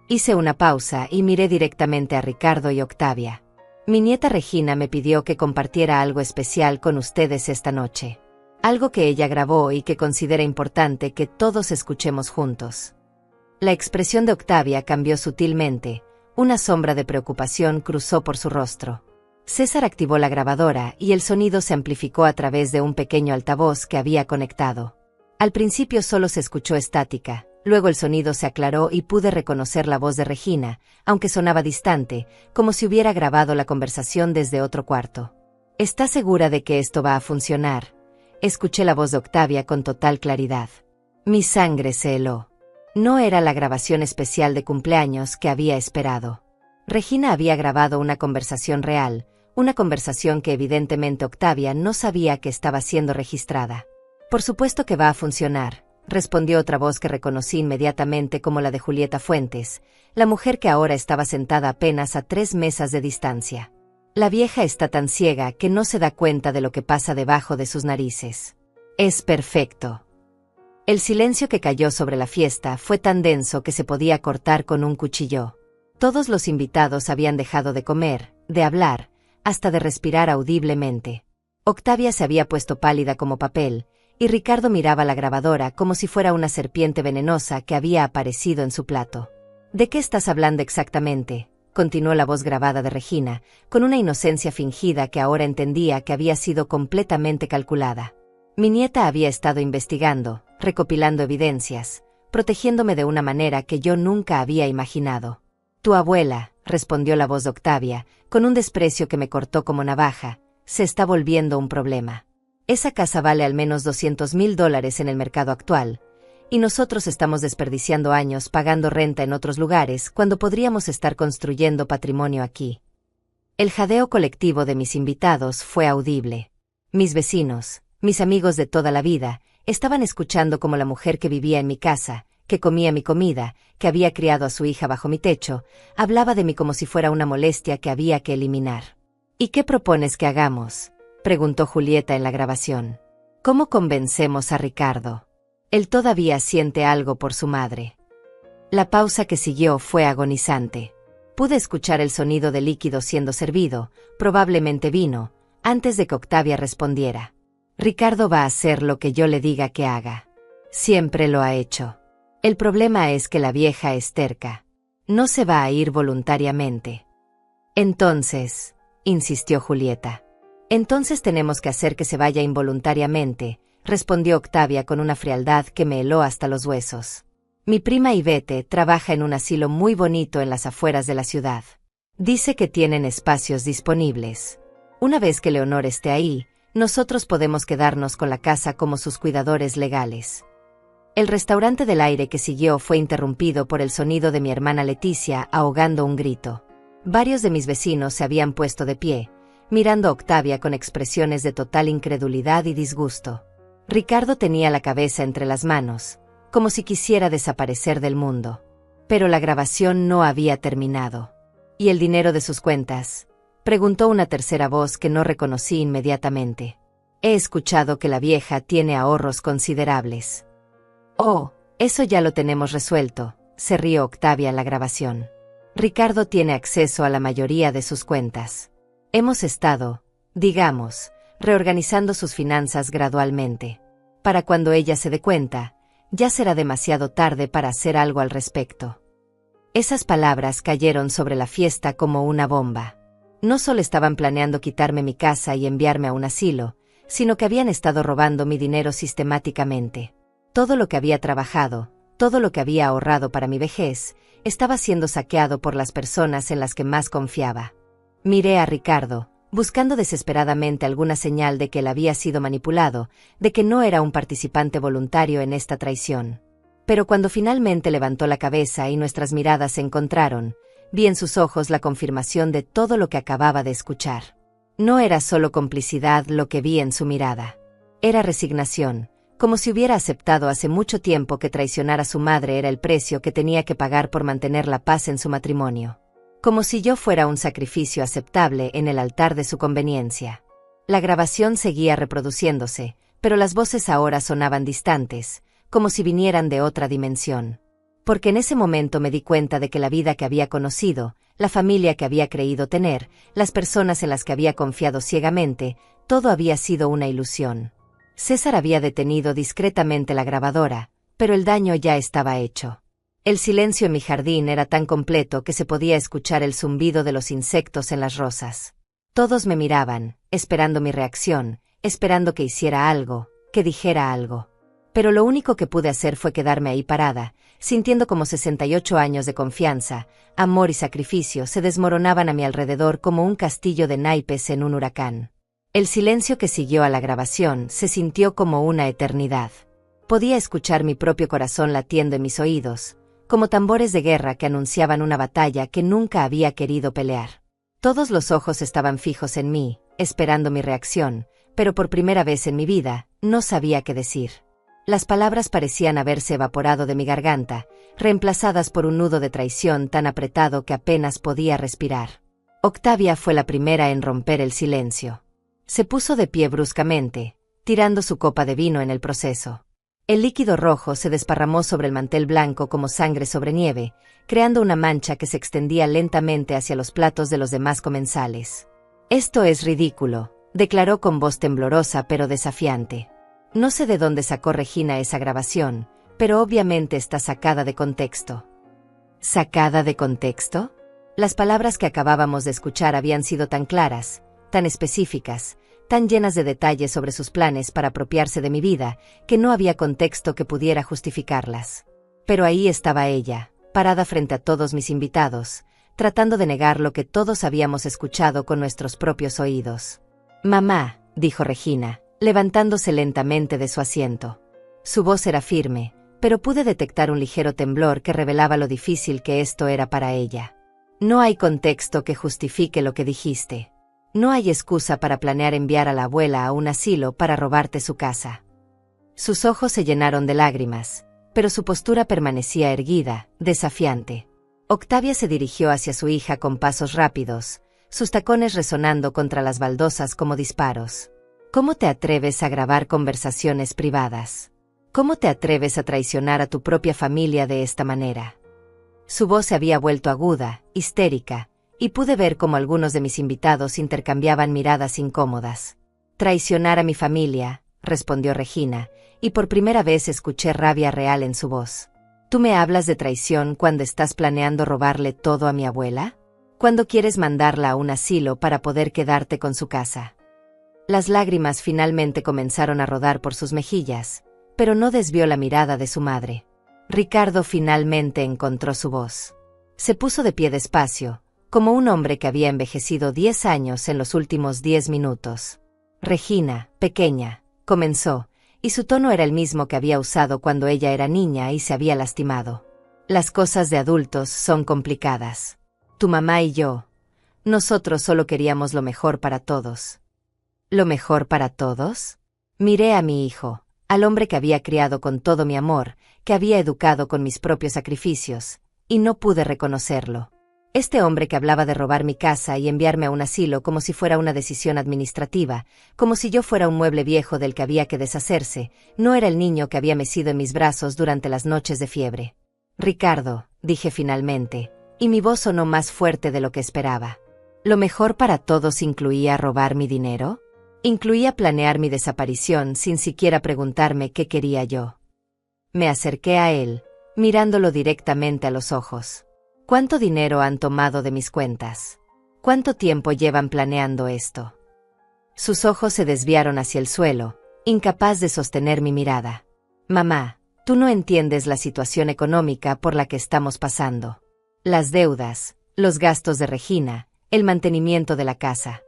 Hice una pausa y miré directamente a Ricardo y Octavia. Mi nieta Regina me pidió que compartiera algo especial con ustedes esta noche. Algo que ella grabó y que considera importante que todos escuchemos juntos. La expresión de Octavia cambió sutilmente, una sombra de preocupación cruzó por su rostro. César activó la grabadora y el sonido se amplificó a través de un pequeño altavoz que había conectado. Al principio solo se escuchó estática, luego el sonido se aclaró y pude reconocer la voz de Regina, aunque sonaba distante, como si hubiera grabado la conversación desde otro cuarto. ¿Está segura de que esto va a funcionar? Escuché la voz de Octavia con total claridad. Mi sangre se heló. No era la grabación especial de cumpleaños que había esperado. Regina había grabado una conversación real, una conversación que evidentemente Octavia no sabía que estaba siendo registrada. Por supuesto que va a funcionar, respondió otra voz que reconocí inmediatamente como la de Julieta Fuentes, la mujer que ahora estaba sentada apenas a 3 mesas de distancia. La vieja está tan ciega que no se da cuenta de lo que pasa debajo de sus narices. Es perfecto. El silencio que cayó sobre la fiesta fue tan denso que se podía cortar con un cuchillo. Todos los invitados habían dejado de comer, de hablar, hasta de respirar audiblemente. Octavia se había puesto pálida como papel, y Ricardo miraba la grabadora como si fuera una serpiente venenosa que había aparecido en su plato. ¿De qué estás hablando exactamente?, continuó la voz grabada de Regina, con una inocencia fingida que ahora entendía que había sido completamente calculada. Mi nieta había estado investigando, recopilando evidencias, protegiéndome de una manera que yo nunca había imaginado. Tu abuela, respondió la voz de Octavia, con un desprecio que me cortó como navaja, se está volviendo un problema. Esa casa vale al menos $200,000 en el mercado actual, y nosotros estamos desperdiciando años pagando renta en otros lugares cuando podríamos estar construyendo patrimonio aquí. El jadeo colectivo de mis invitados fue audible. Mis vecinos, mis amigos de toda la vida, estaban escuchando como la mujer que vivía en mi casa, que comía mi comida, que había criado a su hija bajo mi techo, hablaba de mí como si fuera una molestia que había que eliminar. ¿Y qué propones que hagamos?, preguntó Julieta en la grabación. ¿Cómo convencemos a Ricardo? Él todavía siente algo por su madre. La pausa que siguió fue agonizante. Pude escuchar el sonido de líquido siendo servido, probablemente vino, antes de que Octavia respondiera. Ricardo va a hacer lo que yo le diga que haga. Siempre lo ha hecho. El problema es que la vieja es terca. No se va a ir voluntariamente. Entonces, insistió Julieta. Entonces tenemos que hacer que se vaya involuntariamente, respondió Octavia con una frialdad que me heló hasta los huesos. Mi prima Ivete trabaja en un asilo muy bonito en las afueras de la ciudad. Dice que tienen espacios disponibles. Una vez que Leonor esté ahí, nosotros podemos quedarnos con la casa como sus cuidadores legales. El restaurante del aire que siguió fue interrumpido por el sonido de mi hermana Leticia ahogando un grito. Varios de mis vecinos se habían puesto de pie, mirando a Octavia con expresiones de total incredulidad y disgusto. Ricardo tenía la cabeza entre las manos, como si quisiera desaparecer del mundo. Pero la grabación no había terminado. ¿Y el dinero de sus cuentas?, preguntó una tercera voz que no reconocí inmediatamente. He escuchado que la vieja tiene ahorros considerables. Oh, eso ya lo tenemos resuelto, se rió Octavia en la grabación. Ricardo tiene acceso a la mayoría de sus cuentas. Hemos estado, digamos, reorganizando sus finanzas gradualmente. Para cuando ella se dé cuenta, ya será demasiado tarde para hacer algo al respecto. Esas palabras cayeron sobre la fiesta como una bomba. No solo estaban planeando quitarme mi casa y enviarme a un asilo, sino que habían estado robando mi dinero sistemáticamente. Todo lo que había trabajado, todo lo que había ahorrado para mi vejez, estaba siendo saqueado por las personas en las que más confiaba. Miré a Ricardo, buscando desesperadamente alguna señal de que él había sido manipulado, de que no era un participante voluntario en esta traición. Pero cuando finalmente levantó la cabeza y nuestras miradas se encontraron, vi en sus ojos la confirmación de todo lo que acababa de escuchar. No era solo complicidad lo que vi en su mirada. Era resignación, como si hubiera aceptado hace mucho tiempo que traicionar a su madre era el precio que tenía que pagar por mantener la paz en su matrimonio. Como si yo fuera un sacrificio aceptable en el altar de su conveniencia. La grabación seguía reproduciéndose, pero las voces ahora sonaban distantes, como si vinieran de otra dimensión. Porque en ese momento me di cuenta de que la vida que había conocido, la familia que había creído tener, las personas en las que había confiado ciegamente, todo había sido una ilusión. César había detenido discretamente la grabadora, pero el daño ya estaba hecho. El silencio en mi jardín era tan completo que se podía escuchar el zumbido de los insectos en las rosas. Todos me miraban, esperando mi reacción, esperando que hiciera algo, que dijera algo. Pero lo único que pude hacer fue quedarme ahí parada, sintiendo como 68 años de confianza, amor y sacrificio se desmoronaban a mi alrededor como un castillo de naipes en un huracán. El silencio que siguió a la grabación se sintió como una eternidad. Podía escuchar mi propio corazón latiendo en mis oídos, como tambores de guerra que anunciaban una batalla que nunca había querido pelear. Todos los ojos estaban fijos en mí, esperando mi reacción, pero por primera vez en mi vida, no sabía qué decir. Las palabras parecían haberse evaporado de mi garganta, reemplazadas por un nudo de traición tan apretado que apenas podía respirar. Octavia fue la primera en romper el silencio. Se puso de pie bruscamente, tirando su copa de vino en el proceso. El líquido rojo se desparramó sobre el mantel blanco como sangre sobre nieve, creando una mancha que se extendía lentamente hacia los platos de los demás comensales. «Esto es ridículo», declaró con voz temblorosa pero desafiante. No sé de dónde sacó Regina esa grabación, pero obviamente está sacada de contexto. ¿Sacada de contexto? Las palabras que acabábamos de escuchar habían sido tan claras, tan específicas, tan llenas de detalles sobre sus planes para apropiarse de mi vida, que no había contexto que pudiera justificarlas. Pero ahí estaba ella, parada frente a todos mis invitados, tratando de negar lo que todos habíamos escuchado con nuestros propios oídos. «Mamá», dijo Regina, levantándose lentamente de su asiento. Su voz era firme, pero pude detectar un ligero temblor que revelaba lo difícil que esto era para ella. «No hay contexto que justifique lo que dijiste. No hay excusa para planear enviar a la abuela a un asilo para robarte su casa». Sus ojos se llenaron de lágrimas, pero su postura permanecía erguida, desafiante. Octavia se dirigió hacia su hija con pasos rápidos, sus tacones resonando contra las baldosas como disparos. ¿Cómo te atreves a grabar conversaciones privadas? ¿Cómo te atreves a traicionar a tu propia familia de esta manera? Su voz se había vuelto aguda, histérica, y pude ver cómo algunos de mis invitados intercambiaban miradas incómodas. «Traicionar a mi familia», respondió Regina, y por primera vez escuché rabia real en su voz. «¿Tú me hablas de traición cuando estás planeando robarle todo a mi abuela? ¿Cuándo quieres mandarla a un asilo para poder quedarte con su casa?» Las lágrimas finalmente comenzaron a rodar por sus mejillas, pero no desvió la mirada de su madre. Ricardo finalmente encontró su voz. Se puso de pie despacio, como un hombre que había envejecido 10 años en los últimos 10 minutos. «Regina, pequeña», comenzó, y su tono era el mismo que había usado cuando ella era niña y se había lastimado. «Las cosas de adultos son complicadas. Tu mamá y yo, nosotros solo queríamos lo mejor para todos». ¿Lo mejor para todos? Miré a mi hijo, al hombre que había criado con todo mi amor, que había educado con mis propios sacrificios, y no pude reconocerlo. Este hombre que hablaba de robar mi casa y enviarme a un asilo como si fuera una decisión administrativa, como si yo fuera un mueble viejo del que había que deshacerse, no era el niño que había mecido en mis brazos durante las noches de fiebre. «Ricardo», dije finalmente, y mi voz sonó más fuerte de lo que esperaba. ¿Lo mejor para todos incluía robar mi dinero? ¿Incluía planear mi desaparición sin siquiera preguntarme qué quería yo? Me acerqué a él, mirándolo directamente a los ojos. ¿Cuánto dinero han tomado de mis cuentas? ¿Cuánto tiempo llevan planeando esto? Sus ojos se desviaron hacia el suelo, incapaz de sostener mi mirada. Mamá, tú no entiendes la situación económica por la que estamos pasando. Las deudas, los gastos de Regina, el mantenimiento de la casa.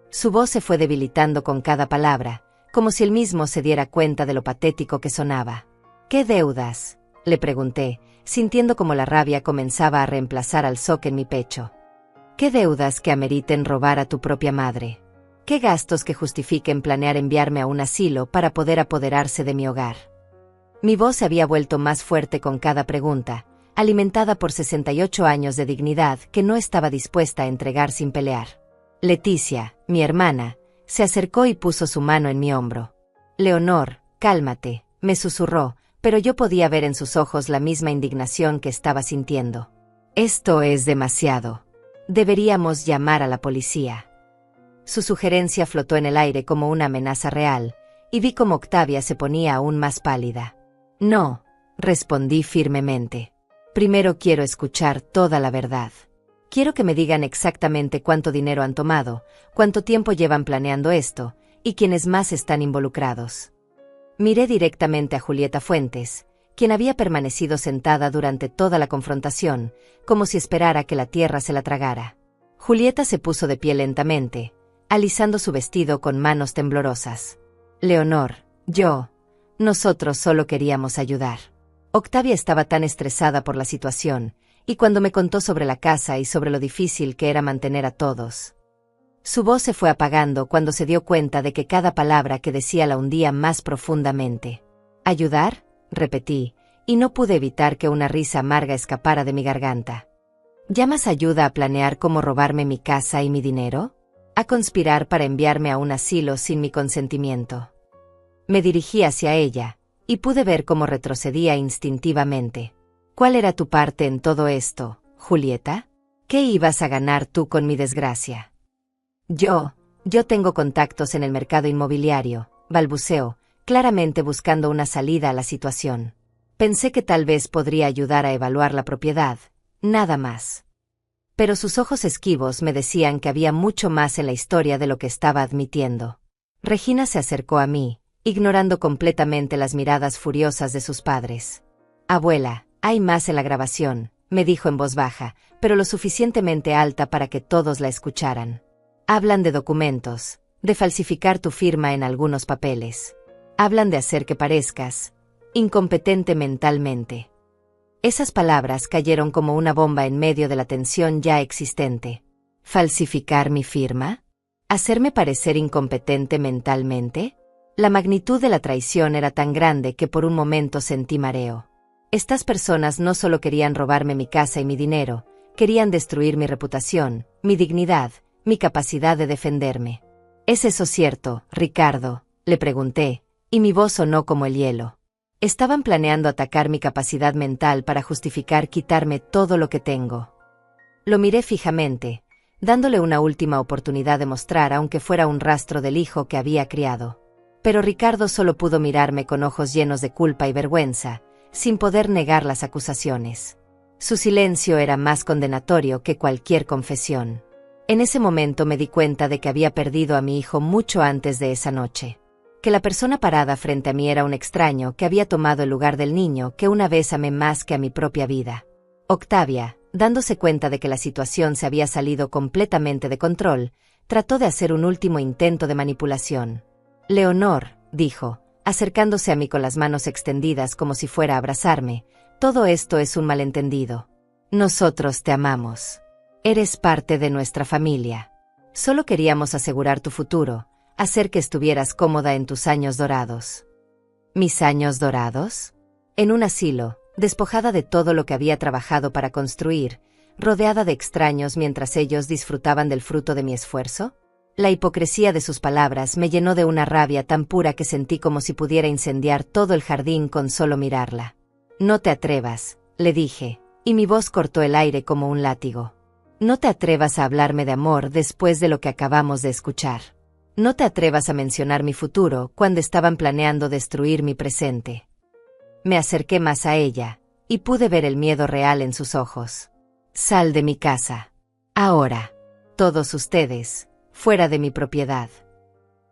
Su voz se fue debilitando con cada palabra, como si él mismo se diera cuenta de lo patético que sonaba. ¿Qué deudas?, le pregunté, sintiendo como la rabia comenzaba a reemplazar al shock en mi pecho. ¿Qué deudas que ameriten robar a tu propia madre? ¿Qué gastos que justifiquen planear enviarme a un asilo para poder apoderarse de mi hogar? Mi voz se había vuelto más fuerte con cada pregunta, alimentada por 68 años de dignidad que no estaba dispuesta a entregar sin pelear. Leticia, mi hermana, se acercó y puso su mano en mi hombro. Leonor, cálmate, me susurró, pero yo podía ver en sus ojos la misma indignación que estaba sintiendo. Esto es demasiado. Deberíamos llamar a la policía. Su sugerencia flotó en el aire como una amenaza real, y vi cómo Octavia se ponía aún más pálida. No, respondí firmemente. Primero quiero escuchar toda la verdad. Quiero que me digan exactamente cuánto dinero han tomado, cuánto tiempo llevan planeando esto, y quiénes más están involucrados. Miré directamente a Julieta Fuentes, quien había permanecido sentada durante toda la confrontación, como si esperara que la tierra se la tragara. Julieta se puso de pie lentamente, alisando su vestido con manos temblorosas. Leonor, nosotros solo queríamos ayudar. Octavia estaba tan estresada por la situación, y cuando me contó sobre la casa y sobre lo difícil que era mantener a todos. Su voz se fue apagando cuando se dio cuenta de que cada palabra que decía la hundía más profundamente. ¿Ayudar?, repetí, y no pude evitar que una risa amarga escapara de mi garganta. ¿Llamas ayuda a planear cómo robarme mi casa y mi dinero? ¿A conspirar para enviarme a un asilo sin mi consentimiento? Me dirigí hacia ella, y pude ver cómo retrocedía instintivamente. ¿Cuál era tu parte en todo esto, Julieta? ¿Qué ibas a ganar tú con mi desgracia? Yo tengo contactos en el mercado inmobiliario, balbuceó, claramente buscando una salida a la situación. Pensé que tal vez podría ayudar a evaluar la propiedad, nada más. Pero sus ojos esquivos me decían que había mucho más en la historia de lo que estaba admitiendo. Regina se acercó a mí, ignorando completamente las miradas furiosas de sus padres. Abuela, hay más en la grabación, me dijo en voz baja, pero lo suficientemente alta para que todos la escucharan. Hablan de documentos, de falsificar tu firma en algunos papeles. Hablan de hacer que parezcas incompetente mentalmente. Esas palabras cayeron como una bomba en medio de la tensión ya existente. ¿Falsificar mi firma? ¿Hacerme parecer incompetente mentalmente? La magnitud de la traición era tan grande que por un momento sentí mareo. Estas personas no solo querían robarme mi casa y mi dinero, querían destruir mi reputación, mi dignidad, mi capacidad de defenderme. ¿Es eso cierto, Ricardo?, le pregunté, y mi voz sonó como el hielo. Estaban planeando atacar mi capacidad mental para justificar quitarme todo lo que tengo. Lo miré fijamente, dándole una última oportunidad de mostrar aunque fuera un rastro del hijo que había criado. Pero Ricardo solo pudo mirarme con ojos llenos de culpa y vergüenza, sin poder negar las acusaciones. Su silencio era más condenatorio que cualquier confesión. En ese momento me di cuenta de que había perdido a mi hijo mucho antes de esa noche. Que la persona parada frente a mí era un extraño que había tomado el lugar del niño que una vez amé más que a mi propia vida. Octavia, dándose cuenta de que la situación se había salido completamente de control, trató de hacer un último intento de manipulación. Leonor, dijo, acercándose a mí con las manos extendidas como si fuera a abrazarme, todo esto es un malentendido. Nosotros te amamos. Eres parte de nuestra familia. Solo queríamos asegurar tu futuro, hacer que estuvieras cómoda en tus años dorados. ¿Mis años dorados? En un asilo, despojada de todo lo que había trabajado para construir, rodeada de extraños mientras ellos disfrutaban del fruto de mi esfuerzo. La hipocresía de sus palabras me llenó de una rabia tan pura que sentí como si pudiera incendiar todo el jardín con solo mirarla. No te atrevas, le dije, y mi voz cortó el aire como un látigo. No te atrevas a hablarme de amor después de lo que acabamos de escuchar. No te atrevas a mencionar mi futuro cuando estaban planeando destruir mi presente. Me acerqué más a ella, y pude ver el miedo real en sus ojos. Sal de mi casa. Ahora. Todos ustedes, fuera de mi propiedad.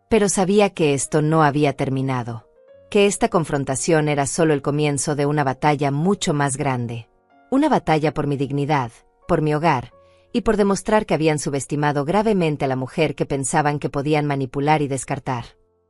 Pero sabía que esto no había terminado. Que esta confrontación era solo el comienzo de una batalla mucho más grande. Una batalla por mi dignidad, por mi hogar, y por demostrar que habían subestimado gravemente a la mujer que pensaban que podían manipular y descartar.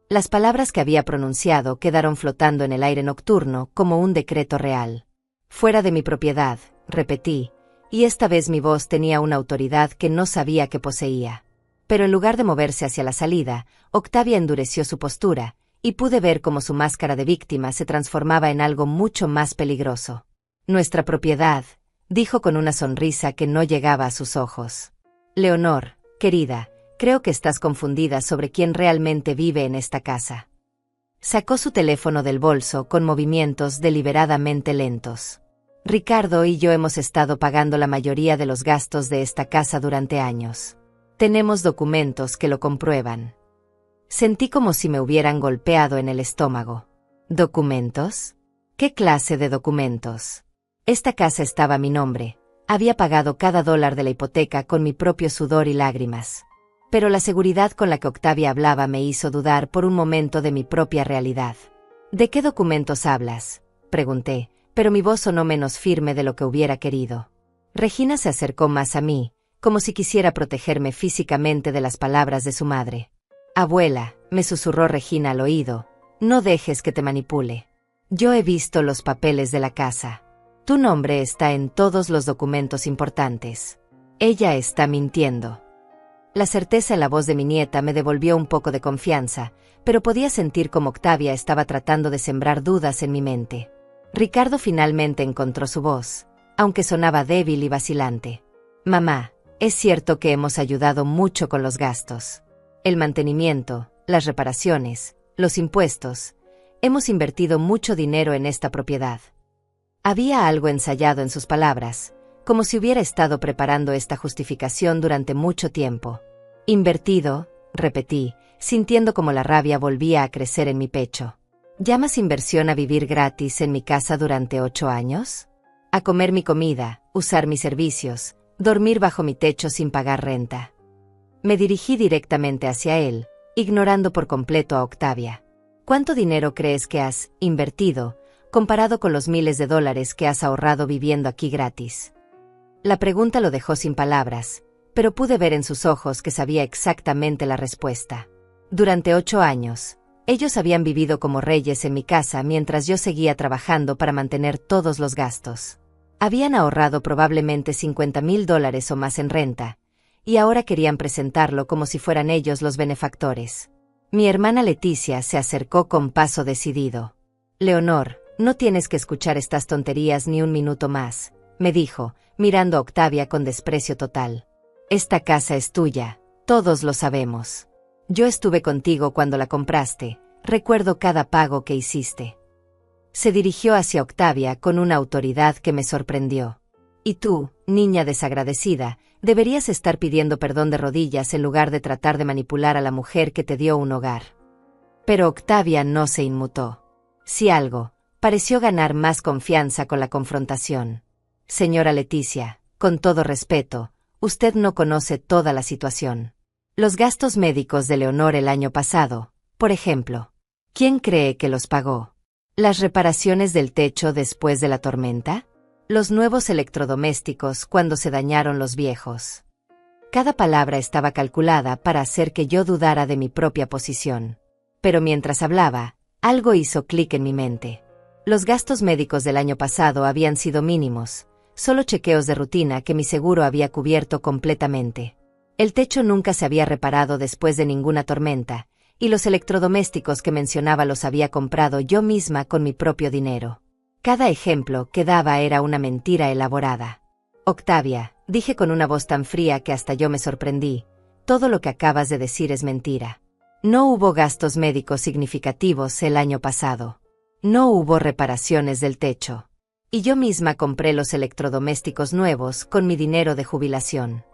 Las palabras que había pronunciado quedaron flotando en el aire nocturno como un decreto real. Fuera de mi propiedad, repetí, y esta vez mi voz tenía una autoridad que no sabía que poseía. Pero en lugar de moverse hacia la salida, Octavia endureció su postura, y pude ver cómo su máscara de víctima se transformaba en algo mucho más peligroso. Nuestra propiedad, dijo con una sonrisa que no llegaba a sus ojos. Leonor, querida, creo que estás confundida sobre quién realmente vive en esta casa. Sacó su teléfono del bolso con movimientos deliberadamente lentos. Ricardo y yo hemos estado pagando la mayoría de los gastos de esta casa durante años. Tenemos documentos que lo comprueban. Sentí como si me hubieran golpeado en el estómago. ¿Documentos? ¿Qué clase de documentos? Esta casa estaba a mi nombre. Había pagado cada dólar de la hipoteca con mi propio sudor y lágrimas. Pero la seguridad con la que Octavia hablaba me hizo dudar por un momento de mi propia realidad. ¿De qué documentos hablas?, pregunté, pero mi voz sonó menos firme de lo que hubiera querido. Regina se acercó más a mí, como si quisiera protegerme físicamente de las palabras de su madre. Abuela, me susurró Regina al oído, no dejes que te manipule. Yo he visto los papeles de la casa. Tu nombre está en todos los documentos importantes. Ella está mintiendo. La certeza en la voz de mi nieta me devolvió un poco de confianza, pero podía sentir cómo Octavia estaba tratando de sembrar dudas en mi mente. Ricardo finalmente encontró su voz, aunque sonaba débil y vacilante. Mamá, es cierto que hemos ayudado mucho con los gastos. El mantenimiento, las reparaciones, los impuestos. Hemos invertido mucho dinero en esta propiedad. Había algo ensayado en sus palabras, como si hubiera estado preparando esta justificación durante mucho tiempo. Invertido, repetí, sintiendo como la rabia volvía a crecer en mi pecho. ¿Llamas inversión a vivir gratis en mi casa durante 8 años? A comer mi comida, usar mis servicios, dormir bajo mi techo sin pagar renta. Me dirigí directamente hacia él, ignorando por completo a Octavia. ¿Cuánto dinero crees que has invertido, comparado con los miles de dólares que has ahorrado viviendo aquí gratis? La pregunta lo dejó sin palabras, pero pude ver en sus ojos que sabía exactamente la respuesta. Durante 8 años, ellos habían vivido como reyes en mi casa mientras yo seguía trabajando para mantener todos los gastos. Habían ahorrado probablemente $50,000 o más en renta, y ahora querían presentarlo como si fueran ellos los benefactores. Mi hermana Leticia se acercó con paso decidido. Leonor, no tienes que escuchar estas tonterías ni un minuto más, me dijo, mirando a Octavia con desprecio total. Esta casa es tuya, todos lo sabemos. Yo estuve contigo cuando la compraste, recuerdo cada pago que hiciste. Se dirigió hacia Octavia con una autoridad que me sorprendió. Y tú, niña desagradecida, deberías estar pidiendo perdón de rodillas en lugar de tratar de manipular a la mujer que te dio un hogar. Pero Octavia no se inmutó. Si algo, pareció ganar más confianza con la confrontación. Señora Leticia, con todo respeto, usted no conoce toda la situación. Los gastos médicos de Leonor el año pasado, por ejemplo. ¿Quién cree que los pagó? ¿Las reparaciones del techo después de la tormenta? ¿Los nuevos electrodomésticos cuando se dañaron los viejos? Cada palabra estaba calculada para hacer que yo dudara de mi propia posición. Pero mientras hablaba, algo hizo clic en mi mente. Los gastos médicos del año pasado habían sido mínimos, solo chequeos de rutina que mi seguro había cubierto completamente. El techo nunca se había reparado después de ninguna tormenta, y los electrodomésticos que mencionaba los había comprado yo misma con mi propio dinero. Cada ejemplo que daba era una mentira elaborada. Octavia, dije con una voz tan fría que hasta yo me sorprendí, todo lo que acabas de decir es mentira. No hubo gastos médicos significativos el año pasado. No hubo reparaciones del techo. Y yo misma compré los electrodomésticos nuevos con mi dinero de jubilación.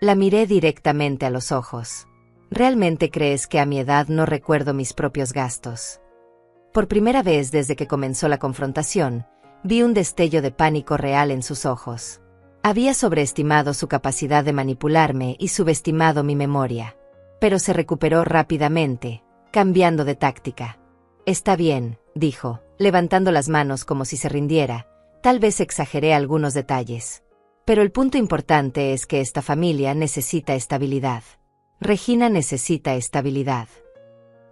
La miré directamente a los ojos. ¿Realmente crees que a mi edad no recuerdo mis propios gastos? Por primera vez desde que comenzó la confrontación, vi un destello de pánico real en sus ojos. Había sobreestimado su capacidad de manipularme y subestimado mi memoria. Pero se recuperó rápidamente, cambiando de táctica. Está bien, dijo, levantando las manos como si se rindiera. Tal vez exageré algunos detalles. Pero el punto importante es que esta familia necesita estabilidad. Regina necesita estabilidad.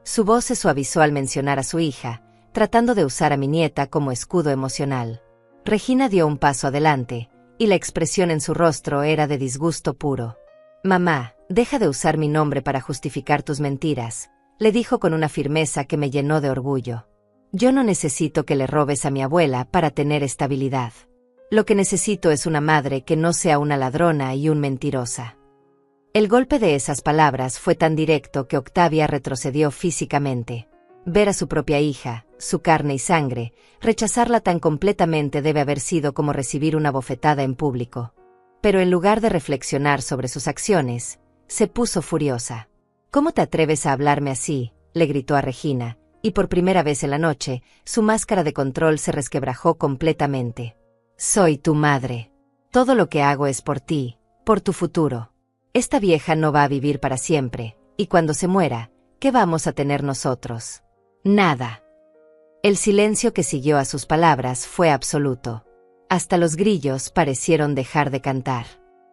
Su voz se suavizó al mencionar a su hija, tratando de usar a mi nieta como escudo emocional. Regina dio un paso adelante, y la expresión en su rostro era de disgusto puro. Mamá, deja de usar mi nombre para justificar tus mentiras, le dijo con una firmeza que me llenó de orgullo. Yo no necesito que le robes a mi abuela para tener estabilidad. Lo que necesito es una madre que no sea una ladrona y un mentirosa. El golpe de esas palabras fue tan directo que Octavia retrocedió físicamente. Ver a su propia hija, su carne y sangre, rechazarla tan completamente debe haber sido como recibir una bofetada en público. Pero en lugar de reflexionar sobre sus acciones, se puso furiosa. ¿Cómo te atreves a hablarme así?, le gritó a Regina, y por primera vez en la noche, su máscara de control se resquebrajó completamente. Soy tu madre. Todo lo que hago es por ti, por tu futuro. Esta vieja no va a vivir para siempre, y cuando se muera, ¿qué vamos a tener nosotros? Nada. El silencio que siguió a sus palabras fue absoluto. Hasta los grillos parecieron dejar de cantar.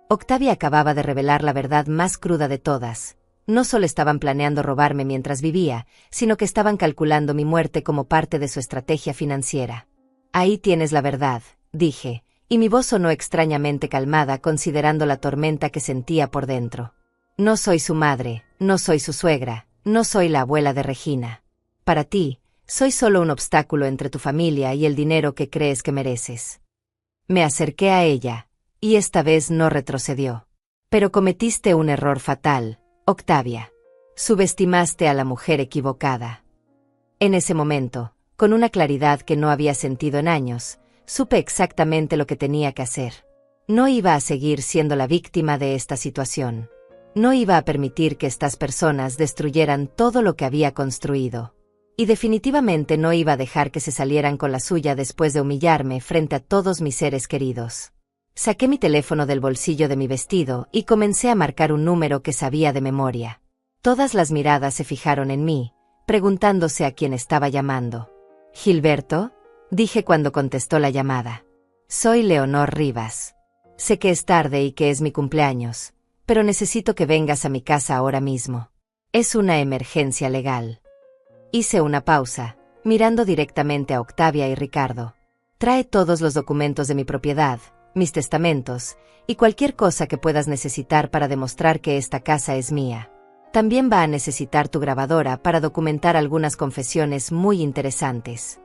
Octavia acababa de revelar la verdad más cruda de todas. No solo estaban planeando robarme mientras vivía, sino que estaban calculando mi muerte como parte de su estrategia financiera. Ahí tienes la verdad, dije, y mi voz sonó extrañamente calmada considerando la tormenta que sentía por dentro. No soy su madre, no soy su suegra, no soy la abuela de Regina. Para ti, soy solo un obstáculo entre tu familia y el dinero que crees que mereces. Me acerqué a ella, y esta vez no retrocedió. Pero cometiste un error fatal, Octavia. Subestimaste a la mujer equivocada. En ese momento, con una claridad que no había sentido en años, supe exactamente lo que tenía que hacer. No iba a seguir siendo la víctima de esta situación. No iba a permitir que estas personas destruyeran todo lo que había construido. Y definitivamente no iba a dejar que se salieran con la suya después de humillarme frente a todos mis seres queridos. Saqué mi teléfono del bolsillo de mi vestido y comencé a marcar un número que sabía de memoria. Todas las miradas se fijaron en mí, preguntándose a quién estaba llamando. ¿Gilberto?, dije cuando contestó la llamada. Soy Leonor Rivas. Sé que es tarde y que es mi cumpleaños, pero necesito que vengas a mi casa ahora mismo. Es una emergencia legal. Hice una pausa, mirando directamente a Octavia y Ricardo. Trae todos los documentos de mi propiedad, mis testamentos, y cualquier cosa que puedas necesitar para demostrar que esta casa es mía. También va a necesitar tu grabadora para documentar algunas confesiones muy interesantes.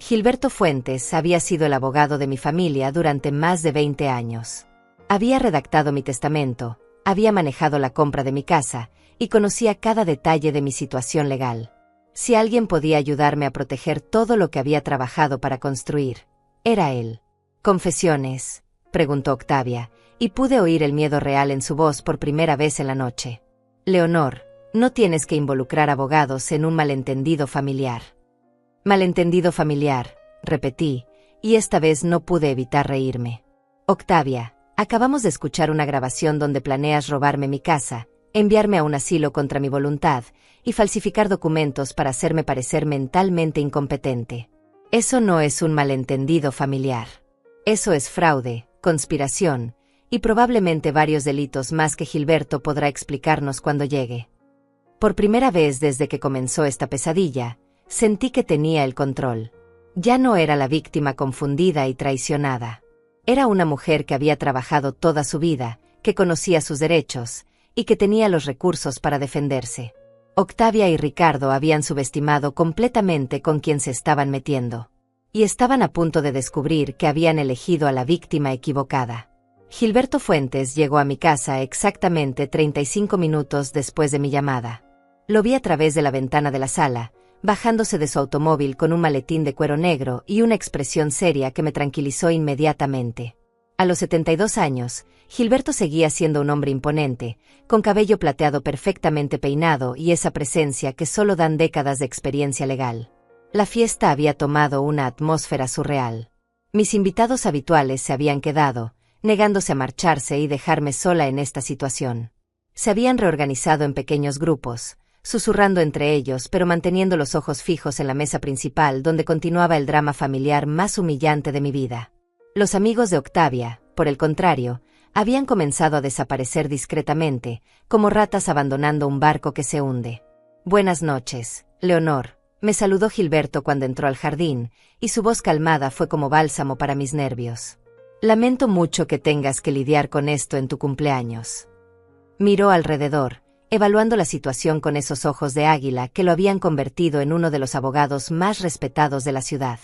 Gilberto Fuentes había sido el abogado de mi familia durante más de 20 años. Había redactado mi testamento, había manejado la compra de mi casa, y conocía cada detalle de mi situación legal. Si alguien podía ayudarme a proteger todo lo que había trabajado para construir, era él. ¿Confesiones?, preguntó Octavia, y pude oír el miedo real en su voz por primera vez en la noche. Leonor, no tienes que involucrar abogados en un malentendido familiar. Malentendido familiar, repetí, y esta vez no pude evitar reírme. Octavia, acabamos de escuchar una grabación donde planeas robarme mi casa, enviarme a un asilo contra mi voluntad, y falsificar documentos para hacerme parecer mentalmente incompetente. Eso no es un malentendido familiar. Eso es fraude, conspiración, y probablemente varios delitos más que Gilberto podrá explicarnos cuando llegue. Por primera vez desde que comenzó esta pesadilla, sentí que tenía el control. Ya no era la víctima confundida y traicionada. Era una mujer que había trabajado toda su vida, que conocía sus derechos, y que tenía los recursos para defenderse. Octavia y Ricardo habían subestimado completamente con quién se estaban metiendo. Y estaban a punto de descubrir que habían elegido a la víctima equivocada. Gilberto Fuentes llegó a mi casa exactamente 35 minutos después de mi llamada. Lo vi a través de la ventana de la sala, bajándose de su automóvil con un maletín de cuero negro y una expresión seria que me tranquilizó inmediatamente. A los 72 años, Gilberto seguía siendo un hombre imponente, con cabello plateado perfectamente peinado y esa presencia que solo dan décadas de experiencia legal. La fiesta había tomado una atmósfera surreal. Mis invitados habituales se habían quedado, negándose a marcharse y dejarme sola en esta situación. Se habían reorganizado en pequeños grupos, susurrando entre ellos pero manteniendo los ojos fijos en la mesa principal donde continuaba el drama familiar más humillante de mi vida. Los amigos de Octavia, por el contrario, habían comenzado a desaparecer discretamente, como ratas abandonando un barco que se hunde. «Buenas noches, Leonor», me saludó Gilberto cuando entró al jardín, y su voz calmada fue como bálsamo para mis nervios. «Lamento mucho que tengas que lidiar con esto en tu cumpleaños». Miró alrededor, evaluando la situación con esos ojos de águila que lo habían convertido en uno de los abogados más respetados de la ciudad.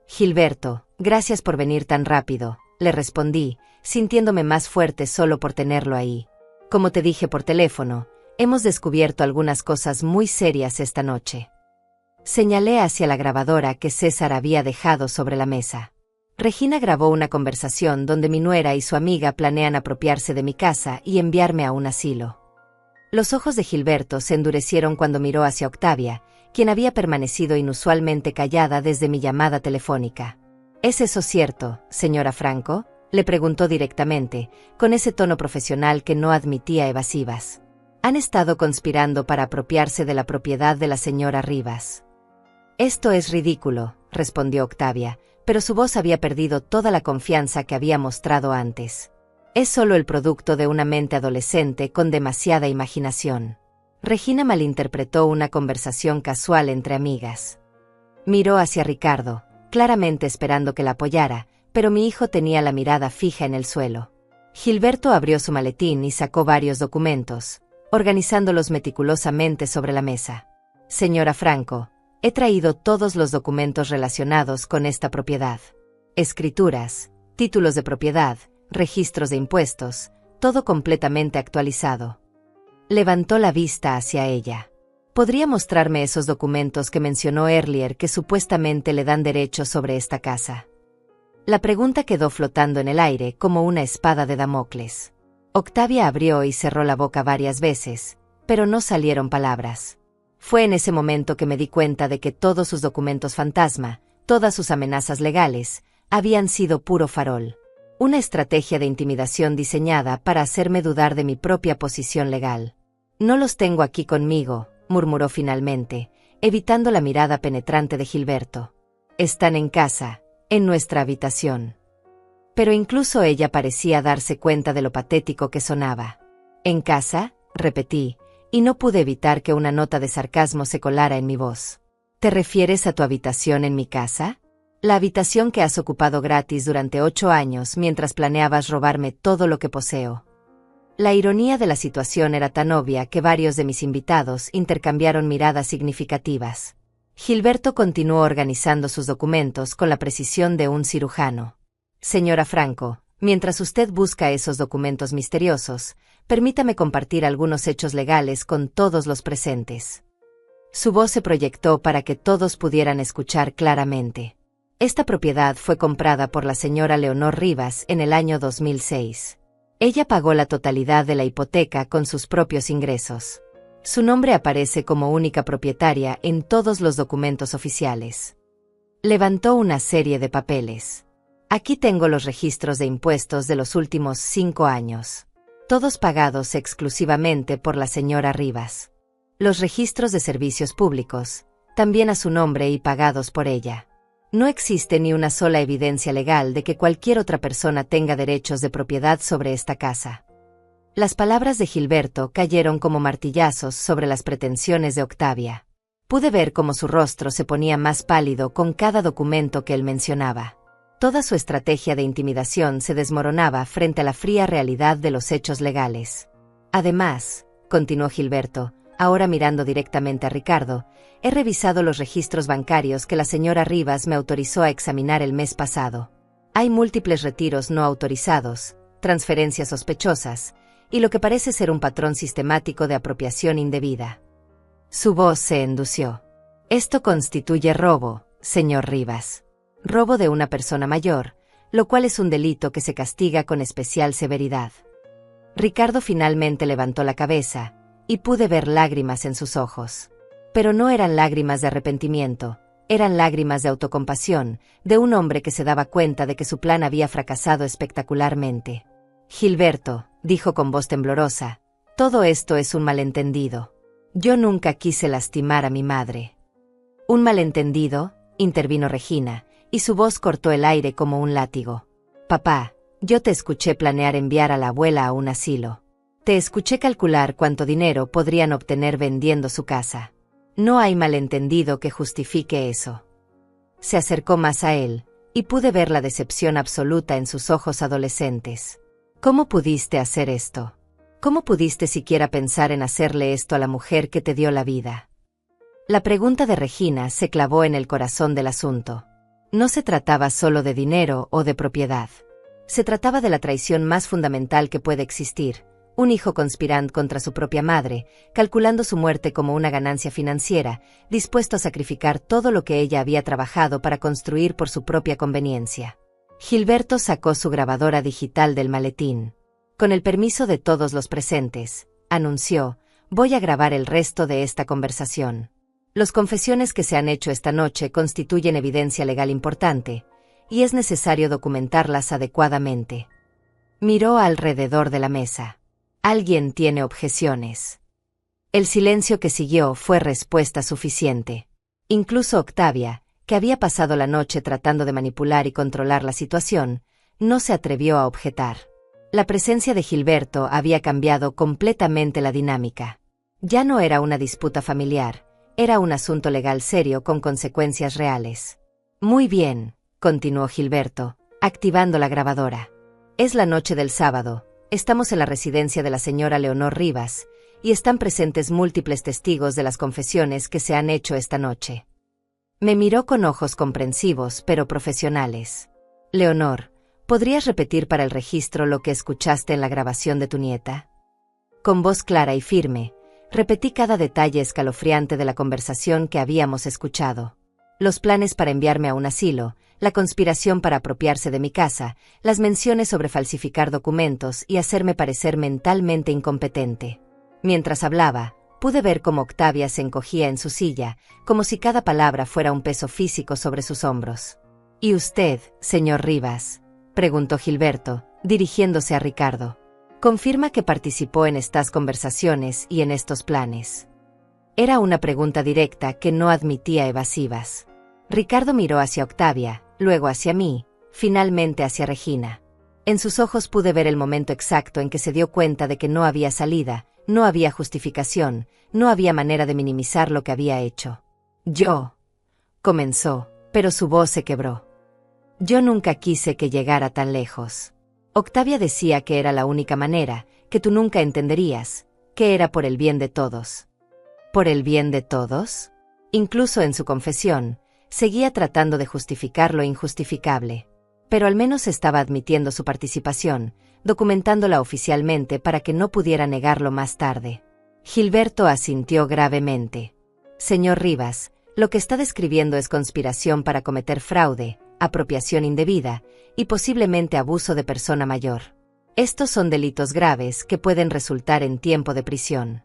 «Gilberto, gracias por venir tan rápido», le respondí, sintiéndome más fuerte solo por tenerlo ahí. «Como te dije por teléfono, hemos descubierto algunas cosas muy serias esta noche». Señalé hacia la grabadora que César había dejado sobre la mesa. Regina grabó una conversación donde mi nuera y su amiga planean apropiarse de mi casa y enviarme a un asilo. Los ojos de Gilberto se endurecieron cuando miró hacia Octavia, quien había permanecido inusualmente callada desde mi llamada telefónica. ¿Es eso cierto, señora Franco?, le preguntó directamente, con ese tono profesional que no admitía evasivas. «Han estado conspirando para apropiarse de la propiedad de la señora Rivas». «Esto es ridículo», respondió Octavia, pero su voz había perdido toda la confianza que había mostrado antes. «Es solo el producto de una mente adolescente con demasiada imaginación». Regina malinterpretó una conversación casual entre amigas. Miró hacia Ricardo, claramente esperando que la apoyara, pero mi hijo tenía la mirada fija en el suelo. Gilberto abrió su maletín y sacó varios documentos, organizándolos meticulosamente sobre la mesa. «Señora Franco, he traído todos los documentos relacionados con esta propiedad. Escrituras, títulos de propiedad, registros de impuestos, todo completamente actualizado». Levantó la vista hacia ella. «¿Podría mostrarme esos documentos que mencionó Earlier que supuestamente le dan derechos sobre esta casa?» La pregunta quedó flotando en el aire como una espada de Damocles. Octavia abrió y cerró la boca varias veces, pero no salieron palabras. Fue en ese momento que me di cuenta de que todos sus documentos fantasma, todas sus amenazas legales, habían sido puro farol. Una estrategia de intimidación diseñada para hacerme dudar de mi propia posición legal. «No los tengo aquí conmigo», murmuró finalmente, evitando la mirada penetrante de Gilberto. «Están en casa, en nuestra habitación». Pero incluso ella parecía darse cuenta de lo patético que sonaba. «¿En casa?», repetí, y no pude evitar que una nota de sarcasmo se colara en mi voz. «¿Te refieres a tu habitación en mi casa? La habitación que has ocupado gratis durante 8 años mientras planeabas robarme todo lo que poseo». La ironía de la situación era tan obvia que varios de mis invitados intercambiaron miradas significativas. Gilberto continuó organizando sus documentos con la precisión de un cirujano. «Señora Franco, mientras usted busca esos documentos misteriosos, permítame compartir algunos hechos legales con todos los presentes». Su voz se proyectó para que todos pudieran escuchar claramente. Esta propiedad fue comprada por la señora Leonor Rivas en el año 2006. Ella pagó la totalidad de la hipoteca con sus propios ingresos. Su nombre aparece como única propietaria en todos los documentos oficiales. Levantó una serie de papeles. «Aquí tengo los registros de impuestos de los últimos 5 años. Todos pagados exclusivamente por la señora Rivas. Los registros de servicios públicos, también a su nombre y pagados por ella. No existe ni una sola evidencia legal de que cualquier otra persona tenga derechos de propiedad sobre esta casa». Las palabras de Gilberto cayeron como martillazos sobre las pretensiones de Octavia. Pude ver cómo su rostro se ponía más pálido con cada documento que él mencionaba. Toda su estrategia de intimidación se desmoronaba frente a la fría realidad de los hechos legales. «Además», continuó Gilberto, ahora mirando directamente a Ricardo, «he revisado los registros bancarios que la señora Rivas me autorizó a examinar el mes pasado. Hay múltiples retiros no autorizados, transferencias sospechosas, y lo que parece ser un patrón sistemático de apropiación indebida». Su voz se endureció. «Esto constituye robo, señor Rivas. Robo de una persona mayor, lo cual es un delito que se castiga con especial severidad. Ricardo finalmente levantó la cabeza, y pude ver lágrimas en sus ojos. Pero no eran lágrimas de arrepentimiento, eran lágrimas de autocompasión, de un hombre que se daba cuenta de que su plan había fracasado espectacularmente. Gilberto, dijo con voz temblorosa, todo esto es un malentendido. Yo nunca quise lastimar a mi madre. ¿Un malentendido?, intervino Regina, y su voz cortó el aire como un látigo. Papá, yo te escuché planear enviar a la abuela a un asilo. Te escuché calcular cuánto dinero podrían obtener vendiendo su casa. No hay malentendido que justifique eso. Se acercó más a él, y pude ver la decepción absoluta en sus ojos adolescentes. ¿Cómo pudiste hacer esto? ¿Cómo pudiste siquiera pensar en hacerle esto a la mujer que te dio la vida? La pregunta de Regina se clavó en el corazón del asunto. No se trataba solo de dinero o de propiedad. Se trataba de la traición más fundamental que puede existir, un hijo conspirando contra su propia madre, calculando su muerte como una ganancia financiera, dispuesto a sacrificar todo lo que ella había trabajado para construir por su propia conveniencia. Gilberto sacó su grabadora digital del maletín. Con el permiso de todos los presentes, anunció, voy a grabar el resto de esta conversación. Las confesiones que se han hecho esta noche constituyen evidencia legal importante, y es necesario documentarlas adecuadamente. Miró alrededor de la mesa. ¿Alguien tiene objeciones? El silencio que siguió fue respuesta suficiente. Incluso Octavia, que había pasado la noche tratando de manipular y controlar la situación, no se atrevió a objetar. La presencia de Gilberto había cambiado completamente la dinámica. Ya no era una disputa familiar, era un asunto legal serio con consecuencias reales. Muy bien, continuó Gilberto, activando la grabadora. Es la noche del sábado, estamos en la residencia de la señora Leonor Rivas, y están presentes múltiples testigos de las confesiones que se han hecho esta noche. Me miró con ojos comprensivos pero profesionales. Leonor, ¿podrías repetir para el registro lo que escuchaste en la grabación de tu nieta? Con voz clara y firme, repetí cada detalle escalofriante de la conversación que habíamos escuchado. Los planes para enviarme a un asilo, la conspiración para apropiarse de mi casa, las menciones sobre falsificar documentos y hacerme parecer mentalmente incompetente. Mientras hablaba, pude ver cómo Octavia se encogía en su silla, como si cada palabra fuera un peso físico sobre sus hombros. ¿Y usted, señor Rivas?, preguntó Gilberto, dirigiéndose a Ricardo. ¿Confirma que participó en estas conversaciones y en estos planes? Era una pregunta directa que no admitía evasivas. Ricardo miró hacia Octavia, luego hacia mí, finalmente hacia Regina. En sus ojos pude ver el momento exacto en que se dio cuenta de que no había salida, no había justificación, no había manera de minimizar lo que había hecho. Yo, comenzó, pero su voz se quebró. Yo nunca quise que llegara tan lejos. Octavia decía que era la única manera, que tú nunca entenderías, que era por el bien de todos. ¿Por el bien de todos? Incluso en su confesión, seguía tratando de justificar lo injustificable. Pero al menos estaba admitiendo su participación, documentándola oficialmente para que no pudiera negarlo más tarde. Gilberto asintió gravemente. Señor Rivas, lo que está describiendo es conspiración para cometer fraude, apropiación indebida y posiblemente abuso de persona mayor. Estos son delitos graves que pueden resultar en tiempo de prisión.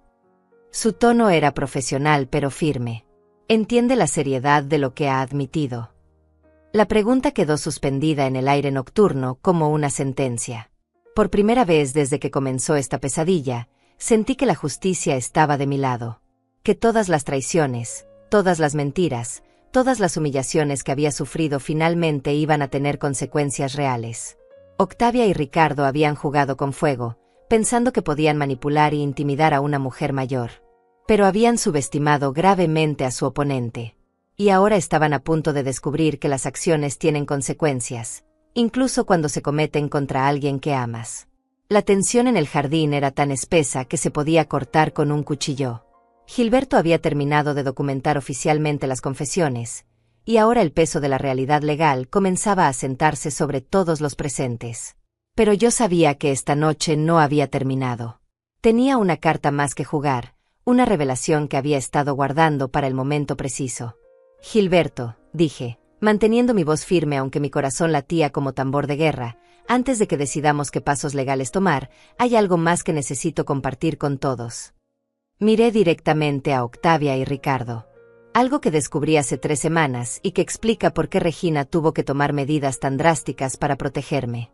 Su tono era profesional pero firme. Entiende la seriedad de lo que ha admitido. La pregunta quedó suspendida en el aire nocturno como una sentencia. Por primera vez desde que comenzó esta pesadilla, sentí que la justicia estaba de mi lado. Que todas las traiciones, todas las mentiras, todas las humillaciones que había sufrido finalmente iban a tener consecuencias reales. Octavia y Ricardo habían jugado con fuego, pensando que podían manipular e intimidar a una mujer mayor. Pero habían subestimado gravemente a su oponente. Y ahora estaban a punto de descubrir que las acciones tienen consecuencias, incluso cuando se cometen contra alguien que amas. La tensión en el jardín era tan espesa que se podía cortar con un cuchillo. Gilberto había terminado de documentar oficialmente las confesiones, y ahora el peso de la realidad legal comenzaba a sentarse sobre todos los presentes. Pero yo sabía que esta noche no había terminado. Tenía una carta más que jugar, una revelación que había estado guardando para el momento preciso. Gilberto, dije, manteniendo mi voz firme aunque mi corazón latía como tambor de guerra. Antes de que decidamos qué pasos legales tomar, hay algo más que necesito compartir con todos. Miré directamente a Octavia y Ricardo. Algo que descubrí hace 3 semanas y que explica por qué Regina tuvo que tomar medidas tan drásticas para protegerme.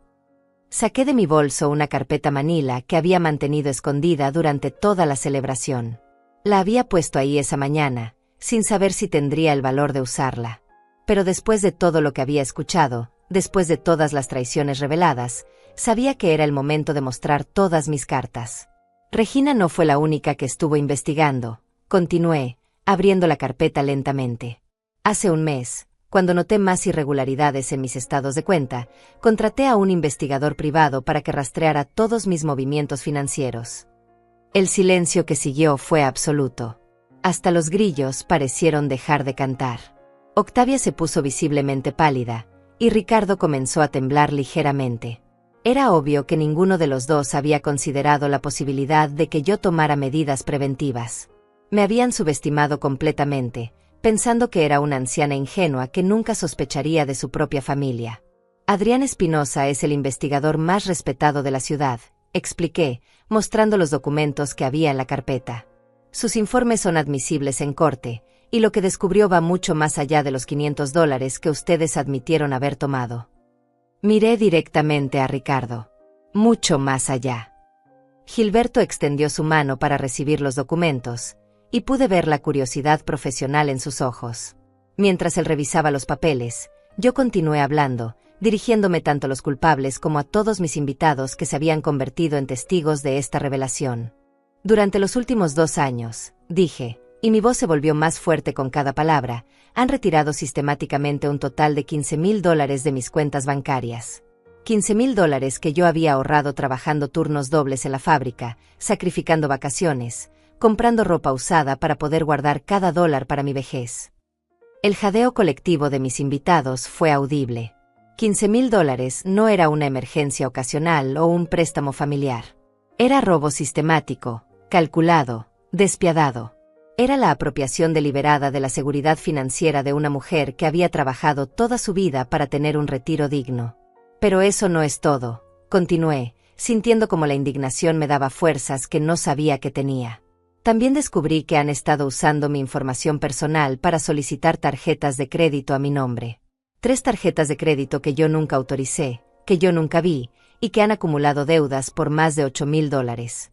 Saqué de mi bolso una carpeta manila que había mantenido escondida durante toda la celebración. La había puesto ahí esa mañana, sin saber si tendría el valor de usarla. Pero después de todo lo que había escuchado, después de todas las traiciones reveladas, sabía que era el momento de mostrar todas mis cartas. Regina no fue la única que estuvo investigando, continué, abriendo la carpeta lentamente. Hace un mes, cuando noté más irregularidades en mis estados de cuenta, contraté a un investigador privado para que rastreara todos mis movimientos financieros. El silencio que siguió fue absoluto. Hasta los grillos parecieron dejar de cantar. Octavia se puso visiblemente pálida, y Ricardo comenzó a temblar ligeramente. Era obvio que ninguno de los dos había considerado la posibilidad de que yo tomara medidas preventivas. Me habían subestimado completamente, pensando que era una anciana ingenua que nunca sospecharía de su propia familia. Adrián Espinosa es el investigador más respetado de la ciudad, expliqué, mostrando los documentos que había en la carpeta. Sus informes son admisibles en corte, y lo que descubrió va mucho más allá de los $500 que ustedes admitieron haber tomado. Miré directamente a Ricardo. Mucho más allá. Gilberto extendió su mano para recibir los documentos, y pude ver la curiosidad profesional en sus ojos. Mientras él revisaba los papeles, yo continué hablando, dirigiéndome tanto a los culpables como a todos mis invitados que se habían convertido en testigos de esta revelación. Durante los últimos 2 años, dije, y mi voz se volvió más fuerte con cada palabra, han retirado sistemáticamente un total de $15,000 de mis cuentas bancarias. $15,000 que yo había ahorrado trabajando turnos dobles en la fábrica, sacrificando vacaciones, comprando ropa usada para poder guardar cada dólar para mi vejez. El jadeo colectivo de mis invitados fue audible. $15,000 no era una emergencia ocasional o un préstamo familiar. Era robo sistemático, calculado, despiadado. Era la apropiación deliberada de la seguridad financiera de una mujer que había trabajado toda su vida para tener un retiro digno. Pero eso no es todo, continué, sintiendo como la indignación me daba fuerzas que no sabía que tenía. También descubrí que han estado usando mi información personal para solicitar tarjetas de crédito a mi nombre. 3 tarjetas de crédito que yo nunca autoricé, que yo nunca vi, y que han acumulado deudas por más de $8,000.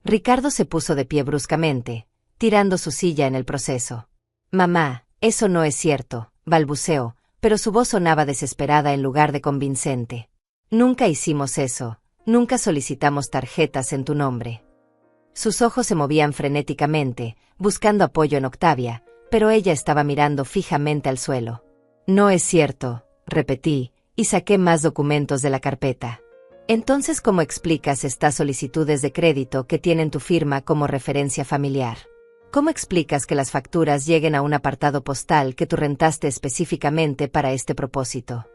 Ricardo se puso de pie bruscamente, tirando su silla en el proceso. Mamá, eso no es cierto, balbuceó, pero su voz sonaba desesperada en lugar de convincente. Nunca hicimos eso, nunca solicitamos tarjetas en tu nombre. Sus ojos se movían frenéticamente, buscando apoyo en Octavia, pero ella estaba mirando fijamente al suelo. No es cierto, repetí, y saqué más documentos de la carpeta. Entonces, ¿cómo explicas estas solicitudes de crédito que tienen tu firma como referencia familiar? ¿Cómo explicas que las facturas lleguen a un apartado postal que tú rentaste específicamente para este propósito?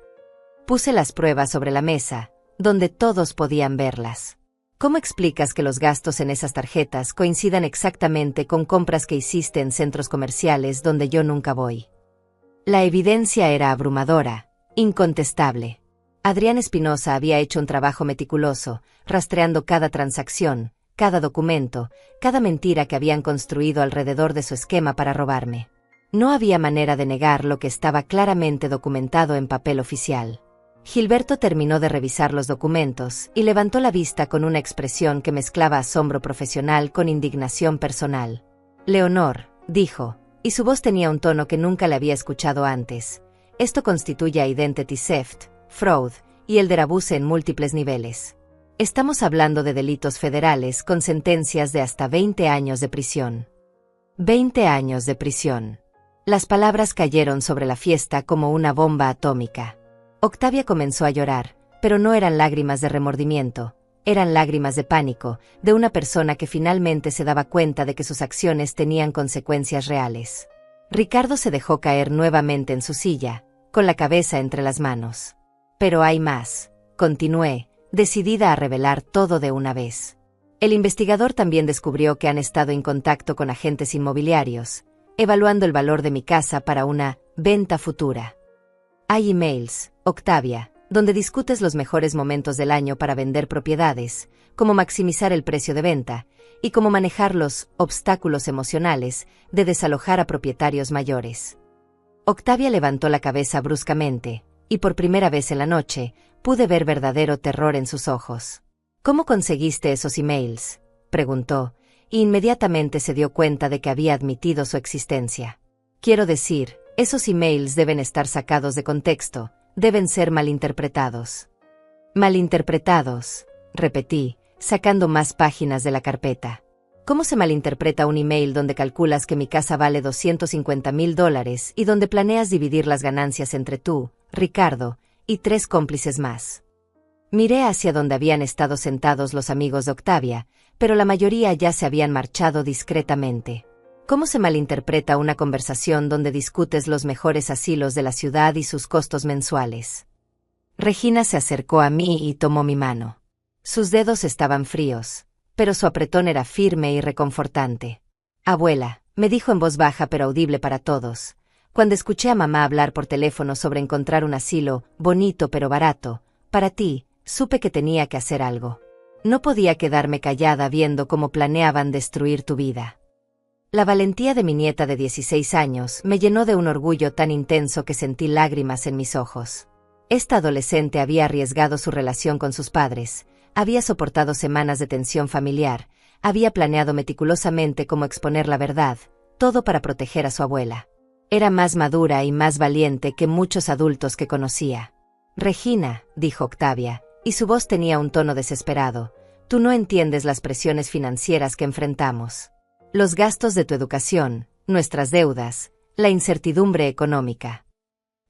Puse las pruebas sobre la mesa, donde todos podían verlas. ¿Cómo explicas que los gastos en esas tarjetas coincidan exactamente con compras que hiciste en centros comerciales donde yo nunca voy? La evidencia era abrumadora, incontestable. Adrián Espinosa había hecho un trabajo meticuloso, rastreando cada transacción, cada documento, cada mentira que habían construido alrededor de su esquema para robarme. No había manera de negar lo que estaba claramente documentado en papel oficial. Gilberto terminó de revisar los documentos y levantó la vista con una expresión que mezclaba asombro profesional con indignación personal. Leonor, dijo, y su voz tenía un tono que nunca le había escuchado antes. Esto constituye identity theft, fraud, y el derabuse en múltiples niveles. Estamos hablando de delitos federales con sentencias de hasta 20 años de prisión. 20 años de prisión. Las palabras cayeron sobre la fiesta como una bomba atómica. Octavia comenzó a llorar, pero no eran lágrimas de remordimiento, eran lágrimas de pánico, de una persona que finalmente se daba cuenta de que sus acciones tenían consecuencias reales. Ricardo se dejó caer nuevamente en su silla, con la cabeza entre las manos. Pero hay más, continué, decidida a revelar todo de una vez. El investigador también descubrió que han estado en contacto con agentes inmobiliarios, evaluando el valor de mi casa para una venta futura. Hay emails, Octavia, donde discutes los mejores momentos del año para vender propiedades, cómo maximizar el precio de venta, y cómo manejar los obstáculos emocionales de desalojar a propietarios mayores. Octavia levantó la cabeza bruscamente, y por primera vez en la noche, pude ver verdadero terror en sus ojos. ¿Cómo conseguiste esos emails?, preguntó, y inmediatamente se dio cuenta de que había admitido su existencia. Quiero decir, esos emails deben estar sacados de contexto, deben ser malinterpretados. Malinterpretados, repetí, sacando más páginas de la carpeta. ¿Cómo se malinterpreta un email donde calculas que mi casa vale $250,000 y donde planeas dividir las ganancias entre tú, Ricardo, y 3 cómplices más? Miré hacia donde habían estado sentados los amigos de Octavia, pero la mayoría ya se habían marchado discretamente. ¿Cómo se malinterpreta una conversación donde discutes los mejores asilos de la ciudad y sus costos mensuales? Regina se acercó a mí y tomó mi mano. Sus dedos estaban fríos, pero su apretón era firme y reconfortante. Abuela, me dijo en voz baja pero audible para todos, cuando escuché a mamá hablar por teléfono sobre encontrar un asilo, bonito pero barato, para ti, supe que tenía que hacer algo. No podía quedarme callada viendo cómo planeaban destruir tu vida. La valentía de mi nieta de 16 años me llenó de un orgullo tan intenso que sentí lágrimas en mis ojos. Esta adolescente había arriesgado su relación con sus padres, había soportado semanas de tensión familiar, había planeado meticulosamente cómo exponer la verdad, todo para proteger a su abuela. Era más madura y más valiente que muchos adultos que conocía. Regina, dijo Octavia, y su voz tenía un tono desesperado, tú no entiendes las presiones financieras que enfrentamos. Los gastos de tu educación, nuestras deudas, la incertidumbre económica.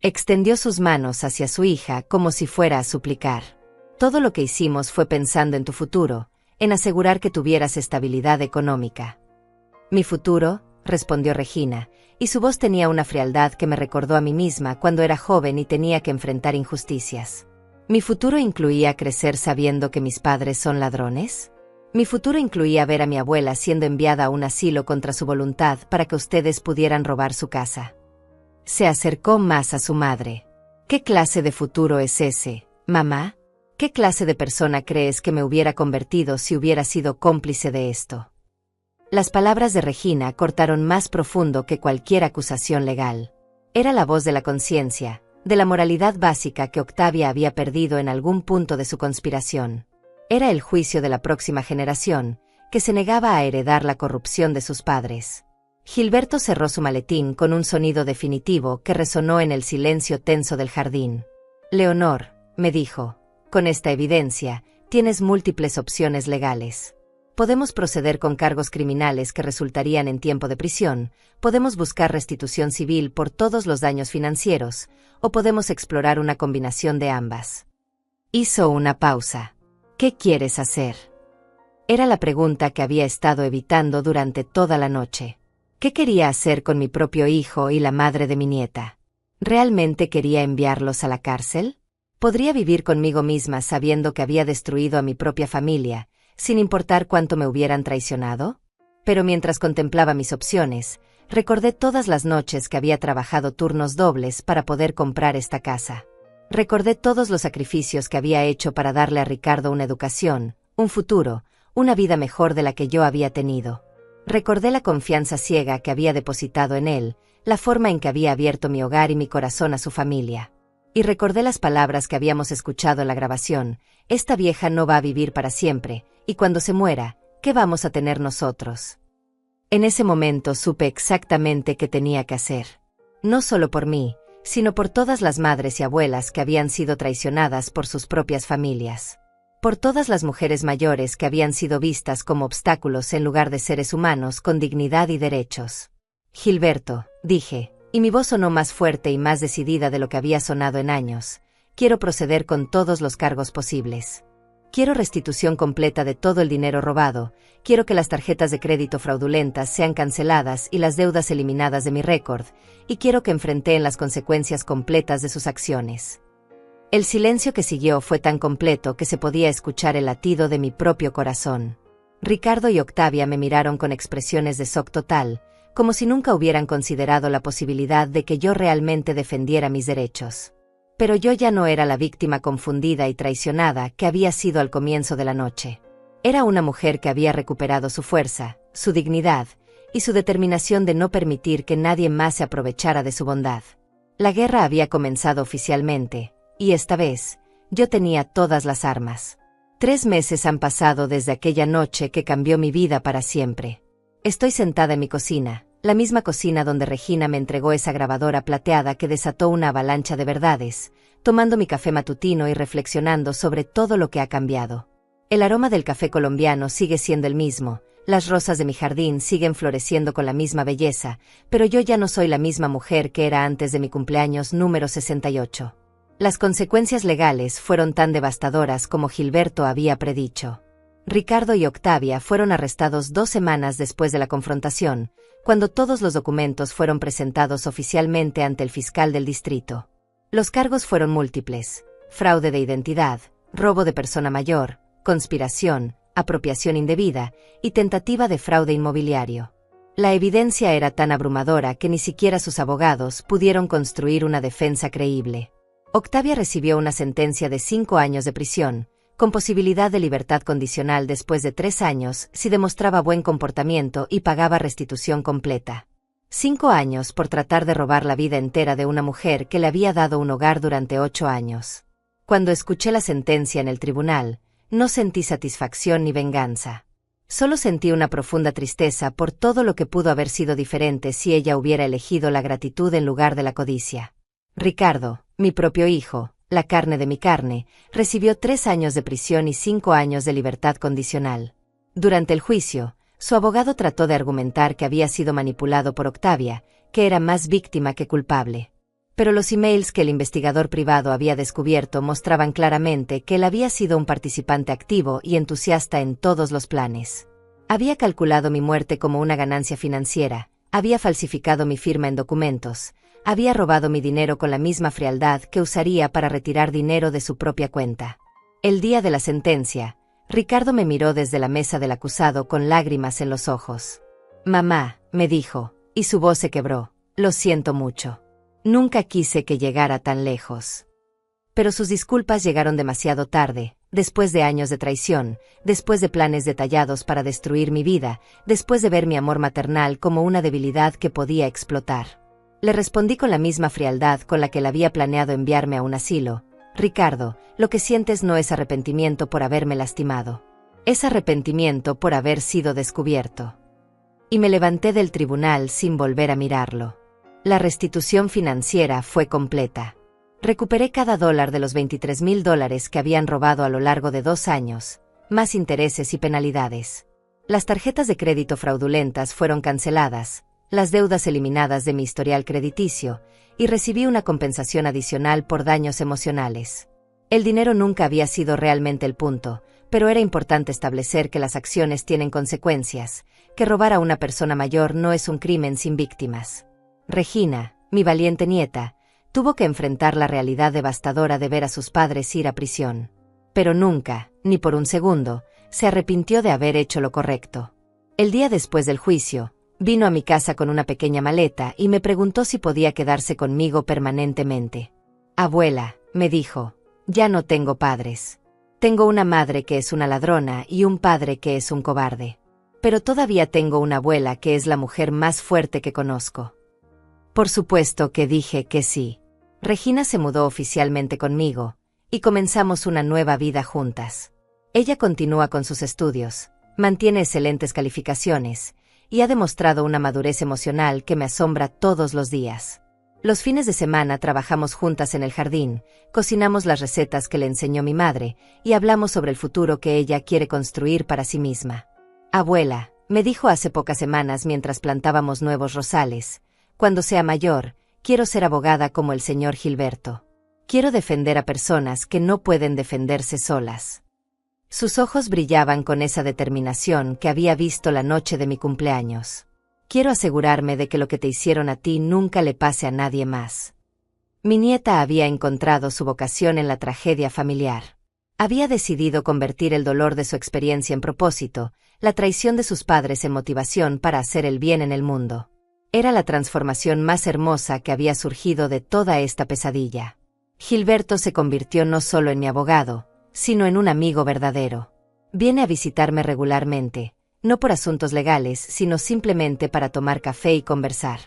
Extendió sus manos hacia su hija como si fuera a suplicar. Todo lo que hicimos fue pensando en tu futuro, en asegurar que tuvieras estabilidad económica. ¿Mi futuro?, respondió Regina, y su voz tenía una frialdad que me recordó a mí misma cuando era joven y tenía que enfrentar injusticias. ¿Mi futuro incluía crecer sabiendo que mis padres son ladrones? Mi futuro incluía ver a mi abuela siendo enviada a un asilo contra su voluntad para que ustedes pudieran robar su casa. Se acercó más a su madre. ¿Qué clase de futuro es ese, mamá? ¿Qué clase de persona crees que me hubiera convertido si hubiera sido cómplice de esto? Las palabras de Regina cortaron más profundo que cualquier acusación legal. Era la voz de la conciencia, de la moralidad básica que Octavia había perdido en algún punto de su conspiración. Era el juicio de la próxima generación, que se negaba a heredar la corrupción de sus padres. Gilberto cerró su maletín con un sonido definitivo que resonó en el silencio tenso del jardín. Leonor, me dijo, con esta evidencia, tienes múltiples opciones legales. Podemos proceder con cargos criminales que resultarían en tiempo de prisión, podemos buscar restitución civil por todos los daños financieros, o podemos explorar una combinación de ambas. Hizo una pausa. ¿Qué quieres hacer? Era la pregunta que había estado evitando durante toda la noche. ¿Qué quería hacer con mi propio hijo y la madre de mi nieta? ¿Realmente quería enviarlos a la cárcel? ¿Podría vivir conmigo misma sabiendo que había destruido a mi propia familia, sin importar cuánto me hubieran traicionado? Pero mientras contemplaba mis opciones, recordé todas las noches que había trabajado turnos dobles para poder comprar esta casa. Recordé todos los sacrificios que había hecho para darle a Ricardo una educación, un futuro, una vida mejor de la que yo había tenido. Recordé la confianza ciega que había depositado en él, la forma en que había abierto mi hogar y mi corazón a su familia. Y recordé las palabras que habíamos escuchado en la grabación, esta vieja no va a vivir para siempre, y cuando se muera, ¿qué vamos a tener nosotros? En ese momento supe exactamente qué tenía que hacer. No solo por mí, sino por todas las madres y abuelas que habían sido traicionadas por sus propias familias. Por todas las mujeres mayores que habían sido vistas como obstáculos en lugar de seres humanos con dignidad y derechos. Gilberto, dije, y mi voz sonó más fuerte y más decidida de lo que había sonado en años, quiero proceder con todos los cargos posibles. Quiero restitución completa de todo el dinero robado, quiero que las tarjetas de crédito fraudulentas sean canceladas y las deudas eliminadas de mi récord, y quiero que enfrenteen las consecuencias completas de sus acciones. El silencio que siguió fue tan completo que se podía escuchar el latido de mi propio corazón. Ricardo y Octavia me miraron con expresiones de shock total, como si nunca hubieran considerado la posibilidad de que yo realmente defendiera mis derechos. Pero yo ya no era la víctima confundida y traicionada que había sido al comienzo de la noche. Era una mujer que había recuperado su fuerza, su dignidad, y su determinación de no permitir que nadie más se aprovechara de su bondad. La guerra había comenzado oficialmente, y esta vez, yo tenía todas las armas. 3 meses han pasado desde aquella noche que cambió mi vida para siempre. Estoy sentada en mi cocina, la misma cocina donde Regina me entregó esa grabadora plateada que desató una avalancha de verdades, tomando mi café matutino y reflexionando sobre todo lo que ha cambiado. El aroma del café colombiano sigue siendo el mismo, las rosas de mi jardín siguen floreciendo con la misma belleza, pero yo ya no soy la misma mujer que era antes de mi cumpleaños número 68. Las consecuencias legales fueron tan devastadoras como Gilberto había predicho. Ricardo y Octavia fueron arrestados 2 semanas después de la confrontación, cuando todos los documentos fueron presentados oficialmente ante el fiscal del distrito. Los cargos fueron múltiples: fraude de identidad, robo de persona mayor, conspiración, apropiación indebida y tentativa de fraude inmobiliario. La evidencia era tan abrumadora que ni siquiera sus abogados pudieron construir una defensa creíble. Octavia recibió una sentencia de 5 años de prisión, con posibilidad de libertad condicional después de 3 años si demostraba buen comportamiento y pagaba restitución completa. 5 años por tratar de robar la vida entera de una mujer que le había dado un hogar durante 8 años. Cuando escuché la sentencia en el tribunal, no sentí satisfacción ni venganza. Solo sentí una profunda tristeza por todo lo que pudo haber sido diferente si ella hubiera elegido la gratitud en lugar de la codicia. Ricardo, mi propio hijo, la carne de mi carne, recibió 3 años de prisión y 5 años de libertad condicional. Durante el juicio, su abogado trató de argumentar que había sido manipulado por Octavia, que era más víctima que culpable. Pero los emails que el investigador privado había descubierto mostraban claramente que él había sido un participante activo y entusiasta en todos los planes. Había calculado mi muerte como una ganancia financiera, había falsificado mi firma en documentos, había robado mi dinero con la misma frialdad que usaría para retirar dinero de su propia cuenta. El día de la sentencia, Ricardo me miró desde la mesa del acusado con lágrimas en los ojos. «Mamá», me dijo, y su voz se quebró, «lo siento mucho. Nunca quise que llegara tan lejos». Pero sus disculpas llegaron demasiado tarde, después de años de traición, después de planes detallados para destruir mi vida, después de ver mi amor maternal como una debilidad que podía explotar. Le respondí con la misma frialdad con la que él había planeado enviarme a un asilo. «Ricardo, lo que sientes no es arrepentimiento por haberme lastimado. Es arrepentimiento por haber sido descubierto». Y me levanté del tribunal sin volver a mirarlo. La restitución financiera fue completa. Recuperé cada $1 de los $23,000 que habían robado a lo largo de 2 años, más intereses y penalidades. Las tarjetas de crédito fraudulentas fueron canceladas, las deudas eliminadas de mi historial crediticio, y recibí una compensación adicional por daños emocionales. El dinero nunca había sido realmente el punto, pero era importante establecer que las acciones tienen consecuencias, que robar a una persona mayor no es un crimen sin víctimas. Regina, mi valiente nieta, tuvo que enfrentar la realidad devastadora de ver a sus padres ir a prisión. Pero nunca, ni por un segundo, se arrepintió de haber hecho lo correcto. El día después del juicio, vino a mi casa con una pequeña maleta y me preguntó si podía quedarse conmigo permanentemente. «Abuela», me dijo, «ya no tengo padres. Tengo una madre que es una ladrona y un padre que es un cobarde. Pero todavía tengo una abuela que es la mujer más fuerte que conozco». Por supuesto que dije que sí. Regina se mudó oficialmente conmigo, y comenzamos una nueva vida juntas. Ella continúa con sus estudios, mantiene excelentes calificaciones, y ha demostrado una madurez emocional que me asombra todos los días. Los fines de semana trabajamos juntas en el jardín, cocinamos las recetas que le enseñó mi madre, y hablamos sobre el futuro que ella quiere construir para sí misma. «Abuela», me dijo hace pocas semanas mientras plantábamos nuevos rosales, «cuando sea mayor, quiero ser abogada como el señor Gilberto. Quiero defender a personas que no pueden defenderse solas». Sus ojos brillaban con esa determinación que había visto la noche de mi cumpleaños. «Quiero asegurarme de que lo que te hicieron a ti nunca le pase a nadie más». Mi nieta había encontrado su vocación en la tragedia familiar. Había decidido convertir el dolor de su experiencia en propósito, la traición de sus padres en motivación para hacer el bien en el mundo. Era la transformación más hermosa que había surgido de toda esta pesadilla. Gilberto se convirtió no solo en mi abogado, sino en un amigo verdadero. Viene a visitarme regularmente, no por asuntos legales, sino simplemente para tomar café y conversar.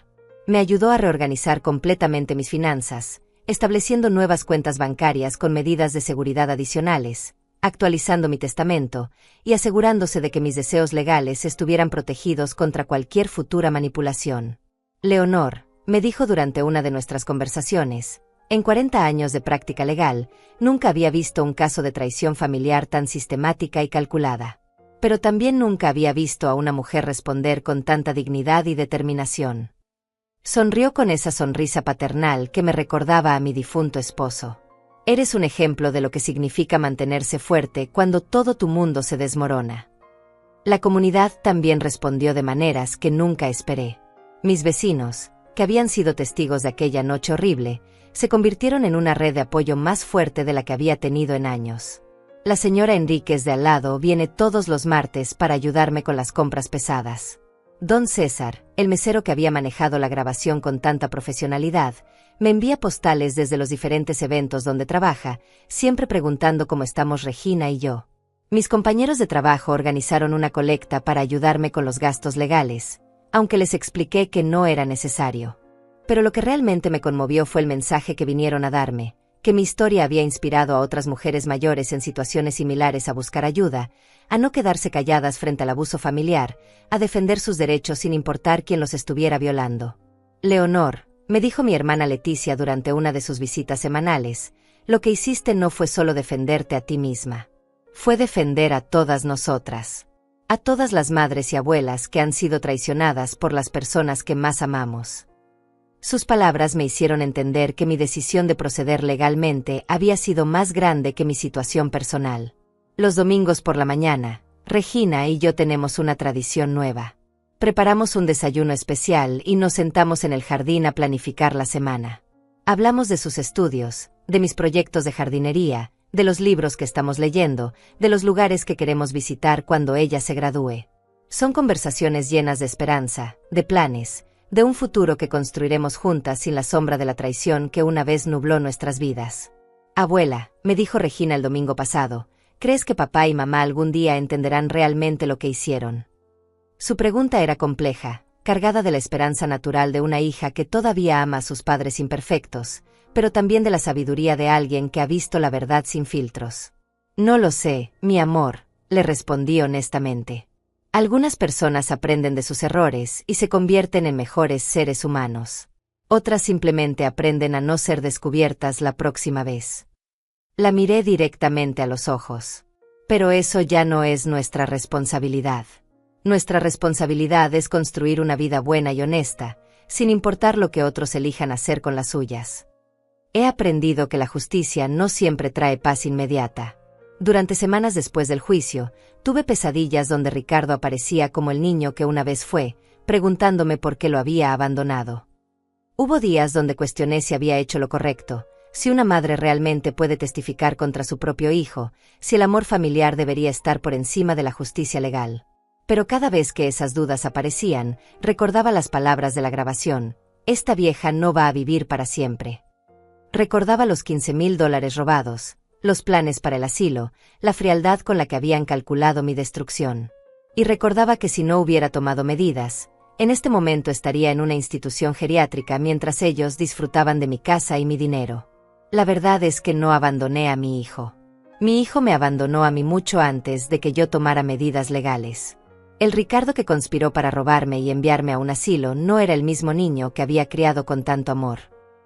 Me ayudó a reorganizar completamente mis finanzas, estableciendo nuevas cuentas bancarias con medidas de seguridad adicionales, actualizando mi testamento y asegurándose de que mis deseos legales estuvieran protegidos contra cualquier futura manipulación. Leonor, me dijo durante una de nuestras conversaciones, en 40 años de práctica legal, nunca había visto un caso de traición familiar tan sistemática y calculada. Pero también nunca había visto a una mujer responder con tanta dignidad y determinación. Sonrió con esa sonrisa paternal que me recordaba a mi difunto esposo. Eres un ejemplo de lo que significa mantenerse fuerte cuando todo tu mundo se desmorona. La comunidad también respondió de maneras que nunca esperé. Mis vecinos, que habían sido testigos de aquella noche horrible, se convirtieron en una red de apoyo más fuerte de la que había tenido en años. La señora Enríquez de al lado viene todos los martes para ayudarme con las compras pesadas. Don César, el mesero que había manejado la grabación con tanta profesionalidad, me envía postales desde los diferentes eventos donde trabaja, siempre preguntando cómo estamos Regina y yo. Mis compañeros de trabajo organizaron una colecta para ayudarme con los gastos legales, aunque les expliqué que no era necesario. Pero lo que realmente me conmovió fue el mensaje que vinieron a darme, que mi historia había inspirado a otras mujeres mayores en situaciones similares a buscar ayuda, a no quedarse calladas frente al abuso familiar, a defender sus derechos sin importar quién los estuviera violando. Leonor, me dijo mi hermana Leticia durante una de sus visitas semanales, lo que hiciste no fue solo defenderte a ti misma. Fue defender a todas nosotras. A todas las madres y abuelas que han sido traicionadas por las personas que más amamos. Sus palabras me hicieron entender que mi decisión de proceder legalmente había sido más grande que mi situación personal. Los domingos por la mañana, Regina y yo tenemos una tradición nueva. Preparamos un desayuno especial y nos sentamos en el jardín a planificar la semana. Hablamos de sus estudios, de mis proyectos de jardinería, de los libros que estamos leyendo, de los lugares que queremos visitar cuando ella se gradúe. Son conversaciones llenas de esperanza, de planes, de un futuro que construiremos juntas sin la sombra de la traición que una vez nubló nuestras vidas. Abuela, me dijo Regina el domingo pasado, ¿crees que papá y mamá algún día entenderán realmente lo que hicieron? Su pregunta era compleja, cargada de la esperanza natural de una hija que todavía ama a sus padres imperfectos, pero también de la sabiduría de alguien que ha visto la verdad sin filtros. No lo sé, mi amor, le respondí honestamente. Algunas personas aprenden de sus errores y se convierten en mejores seres humanos. Otras simplemente aprenden a no ser descubiertas la próxima vez. La miré directamente a los ojos. Pero eso ya no es nuestra responsabilidad. Nuestra responsabilidad es construir una vida buena y honesta, sin importar lo que otros elijan hacer con las suyas. He aprendido que la justicia no siempre trae paz inmediata. Durante semanas después del juicio, tuve pesadillas donde Ricardo aparecía como el niño que una vez fue, preguntándome por qué lo había abandonado. Hubo días donde cuestioné si había hecho lo correcto, si una madre realmente puede testificar contra su propio hijo, si el amor familiar debería estar por encima de la justicia legal. Pero cada vez que esas dudas aparecían, recordaba las palabras de la grabación: esta vieja no va a vivir para siempre. Recordaba los $15,000 robados, los planes para el asilo, la frialdad con la que habían calculado mi destrucción. Y recordaba que si no hubiera tomado medidas, en este momento estaría en una institución geriátrica mientras ellos disfrutaban de mi casa y mi dinero. La verdad es que no abandoné a mi hijo. Mi hijo me abandonó a mí mucho antes de que yo tomara medidas legales. El Ricardo que conspiró para robarme y enviarme a un asilo no era el mismo niño que había criado con tanto amor.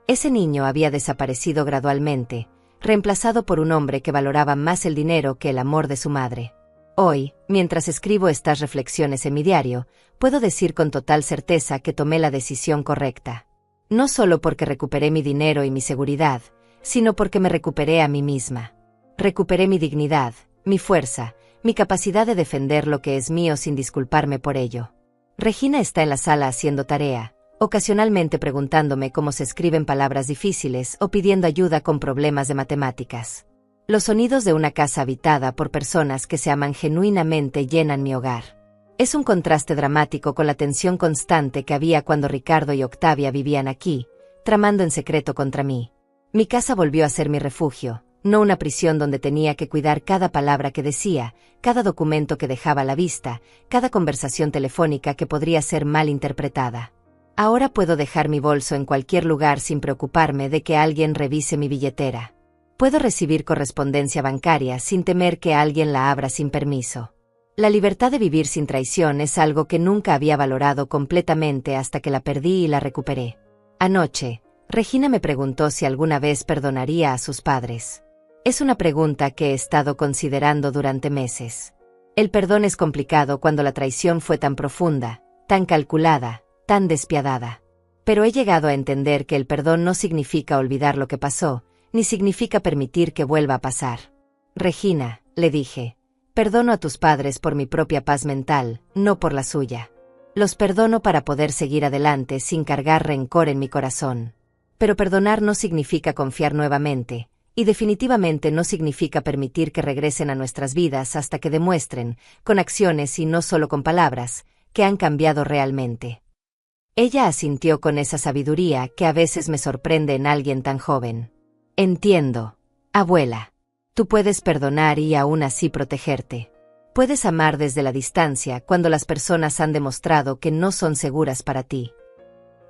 Ese niño había desaparecido gradualmente, reemplazado por un hombre que valoraba más el dinero que el amor de su madre. Hoy, mientras escribo estas reflexiones en mi diario, puedo decir con total certeza que tomé la decisión correcta. No solo porque recuperé mi dinero y mi seguridad, sino porque me recuperé a mí misma. Recuperé mi dignidad, mi fuerza, mi capacidad de defender lo que es mío sin disculparme por ello. Regina está en la sala haciendo tarea, ocasionalmente preguntándome cómo se escriben palabras difíciles o pidiendo ayuda con problemas de matemáticas. Los sonidos de una casa habitada por personas que se aman genuinamente llenan mi hogar. Es un contraste dramático con la tensión constante que había cuando Ricardo y Octavia vivían aquí, tramando en secreto contra mí. Mi casa volvió a ser mi refugio, no una prisión donde tenía que cuidar cada palabra que decía, cada documento que dejaba a la vista, cada conversación telefónica que podría ser mal interpretada. Ahora puedo dejar mi bolso en cualquier lugar sin preocuparme de que alguien revise mi billetera. Puedo recibir correspondencia bancaria sin temer que alguien la abra sin permiso. La libertad de vivir sin traición es algo que nunca había valorado completamente hasta que la perdí y la recuperé. Anoche, Regina me preguntó si alguna vez perdonaría a sus padres. Es una pregunta que he estado considerando durante meses. El perdón es complicado cuando la traición fue tan profunda, tan calculada, tan despiadada. Pero he llegado a entender que el perdón no significa olvidar lo que pasó, ni significa permitir que vuelva a pasar. Regina, le dije, perdono a tus padres por mi propia paz mental, no por la suya. Los perdono para poder seguir adelante sin cargar rencor en mi corazón. Pero perdonar no significa confiar nuevamente, y definitivamente no significa permitir que regresen a nuestras vidas hasta que demuestren, con acciones y no solo con palabras, que han cambiado realmente. Ella asintió con esa sabiduría que a veces me sorprende en alguien tan joven. Entiendo, abuela. Tú puedes perdonar y aún así protegerte. Puedes amar desde la distancia cuando las personas han demostrado que no son seguras para ti.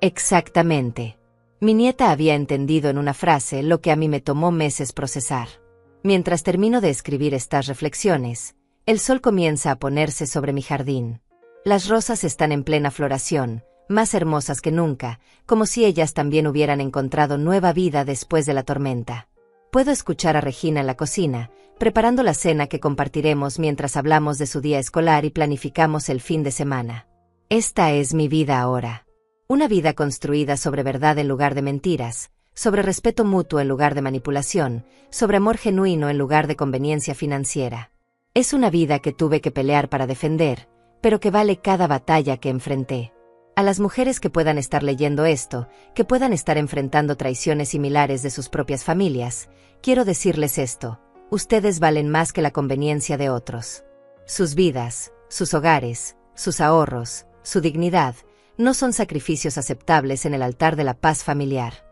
Exactamente. Mi nieta había entendido en una frase lo que a mí me tomó meses procesar. Mientras termino de escribir estas reflexiones, el sol comienza a ponerse sobre mi jardín. Las rosas están en plena floración, más hermosas que nunca, como si ellas también hubieran encontrado nueva vida después de la tormenta. Puedo escuchar a Regina en la cocina, preparando la cena que compartiremos mientras hablamos de su día escolar y planificamos el fin de semana. Esta es mi vida ahora. Una vida construida sobre verdad en lugar de mentiras, sobre respeto mutuo en lugar de manipulación, sobre amor genuino en lugar de conveniencia financiera. Es una vida que tuve que pelear para defender, pero que vale cada batalla que enfrenté. A las mujeres que puedan estar leyendo esto, que puedan estar enfrentando traiciones similares de sus propias familias, quiero decirles esto: ustedes valen más que la conveniencia de otros. Sus vidas, sus hogares, sus ahorros, su dignidad, no son sacrificios aceptables en el altar de la paz familiar.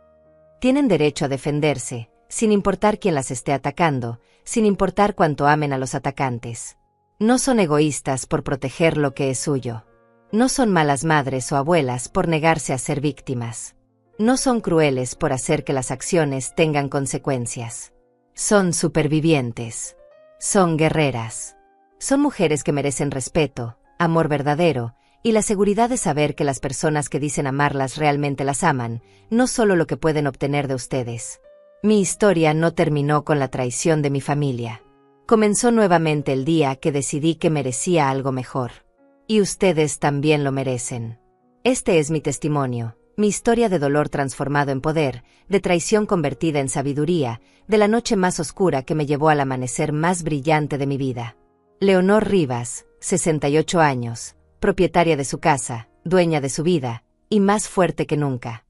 Tienen derecho a defenderse, sin importar quién las esté atacando, sin importar cuánto amen a los atacantes. No son egoístas por proteger lo que es suyo. No son malas madres o abuelas por negarse a ser víctimas. No son crueles por hacer que las acciones tengan consecuencias. Son supervivientes. Son guerreras. Son mujeres que merecen respeto, amor verdadero, y la seguridad de saber que las personas que dicen amarlas realmente las aman, no solo lo que pueden obtener de ustedes. Mi historia no terminó con la traición de mi familia. Comenzó nuevamente el día que decidí que merecía algo mejor. Y ustedes también lo merecen. Este es mi testimonio, mi historia de dolor transformado en poder, de traición convertida en sabiduría, de la noche más oscura que me llevó al amanecer más brillante de mi vida. Leonor Rivas, 68 años, propietaria de su casa, dueña de su vida, y más fuerte que nunca.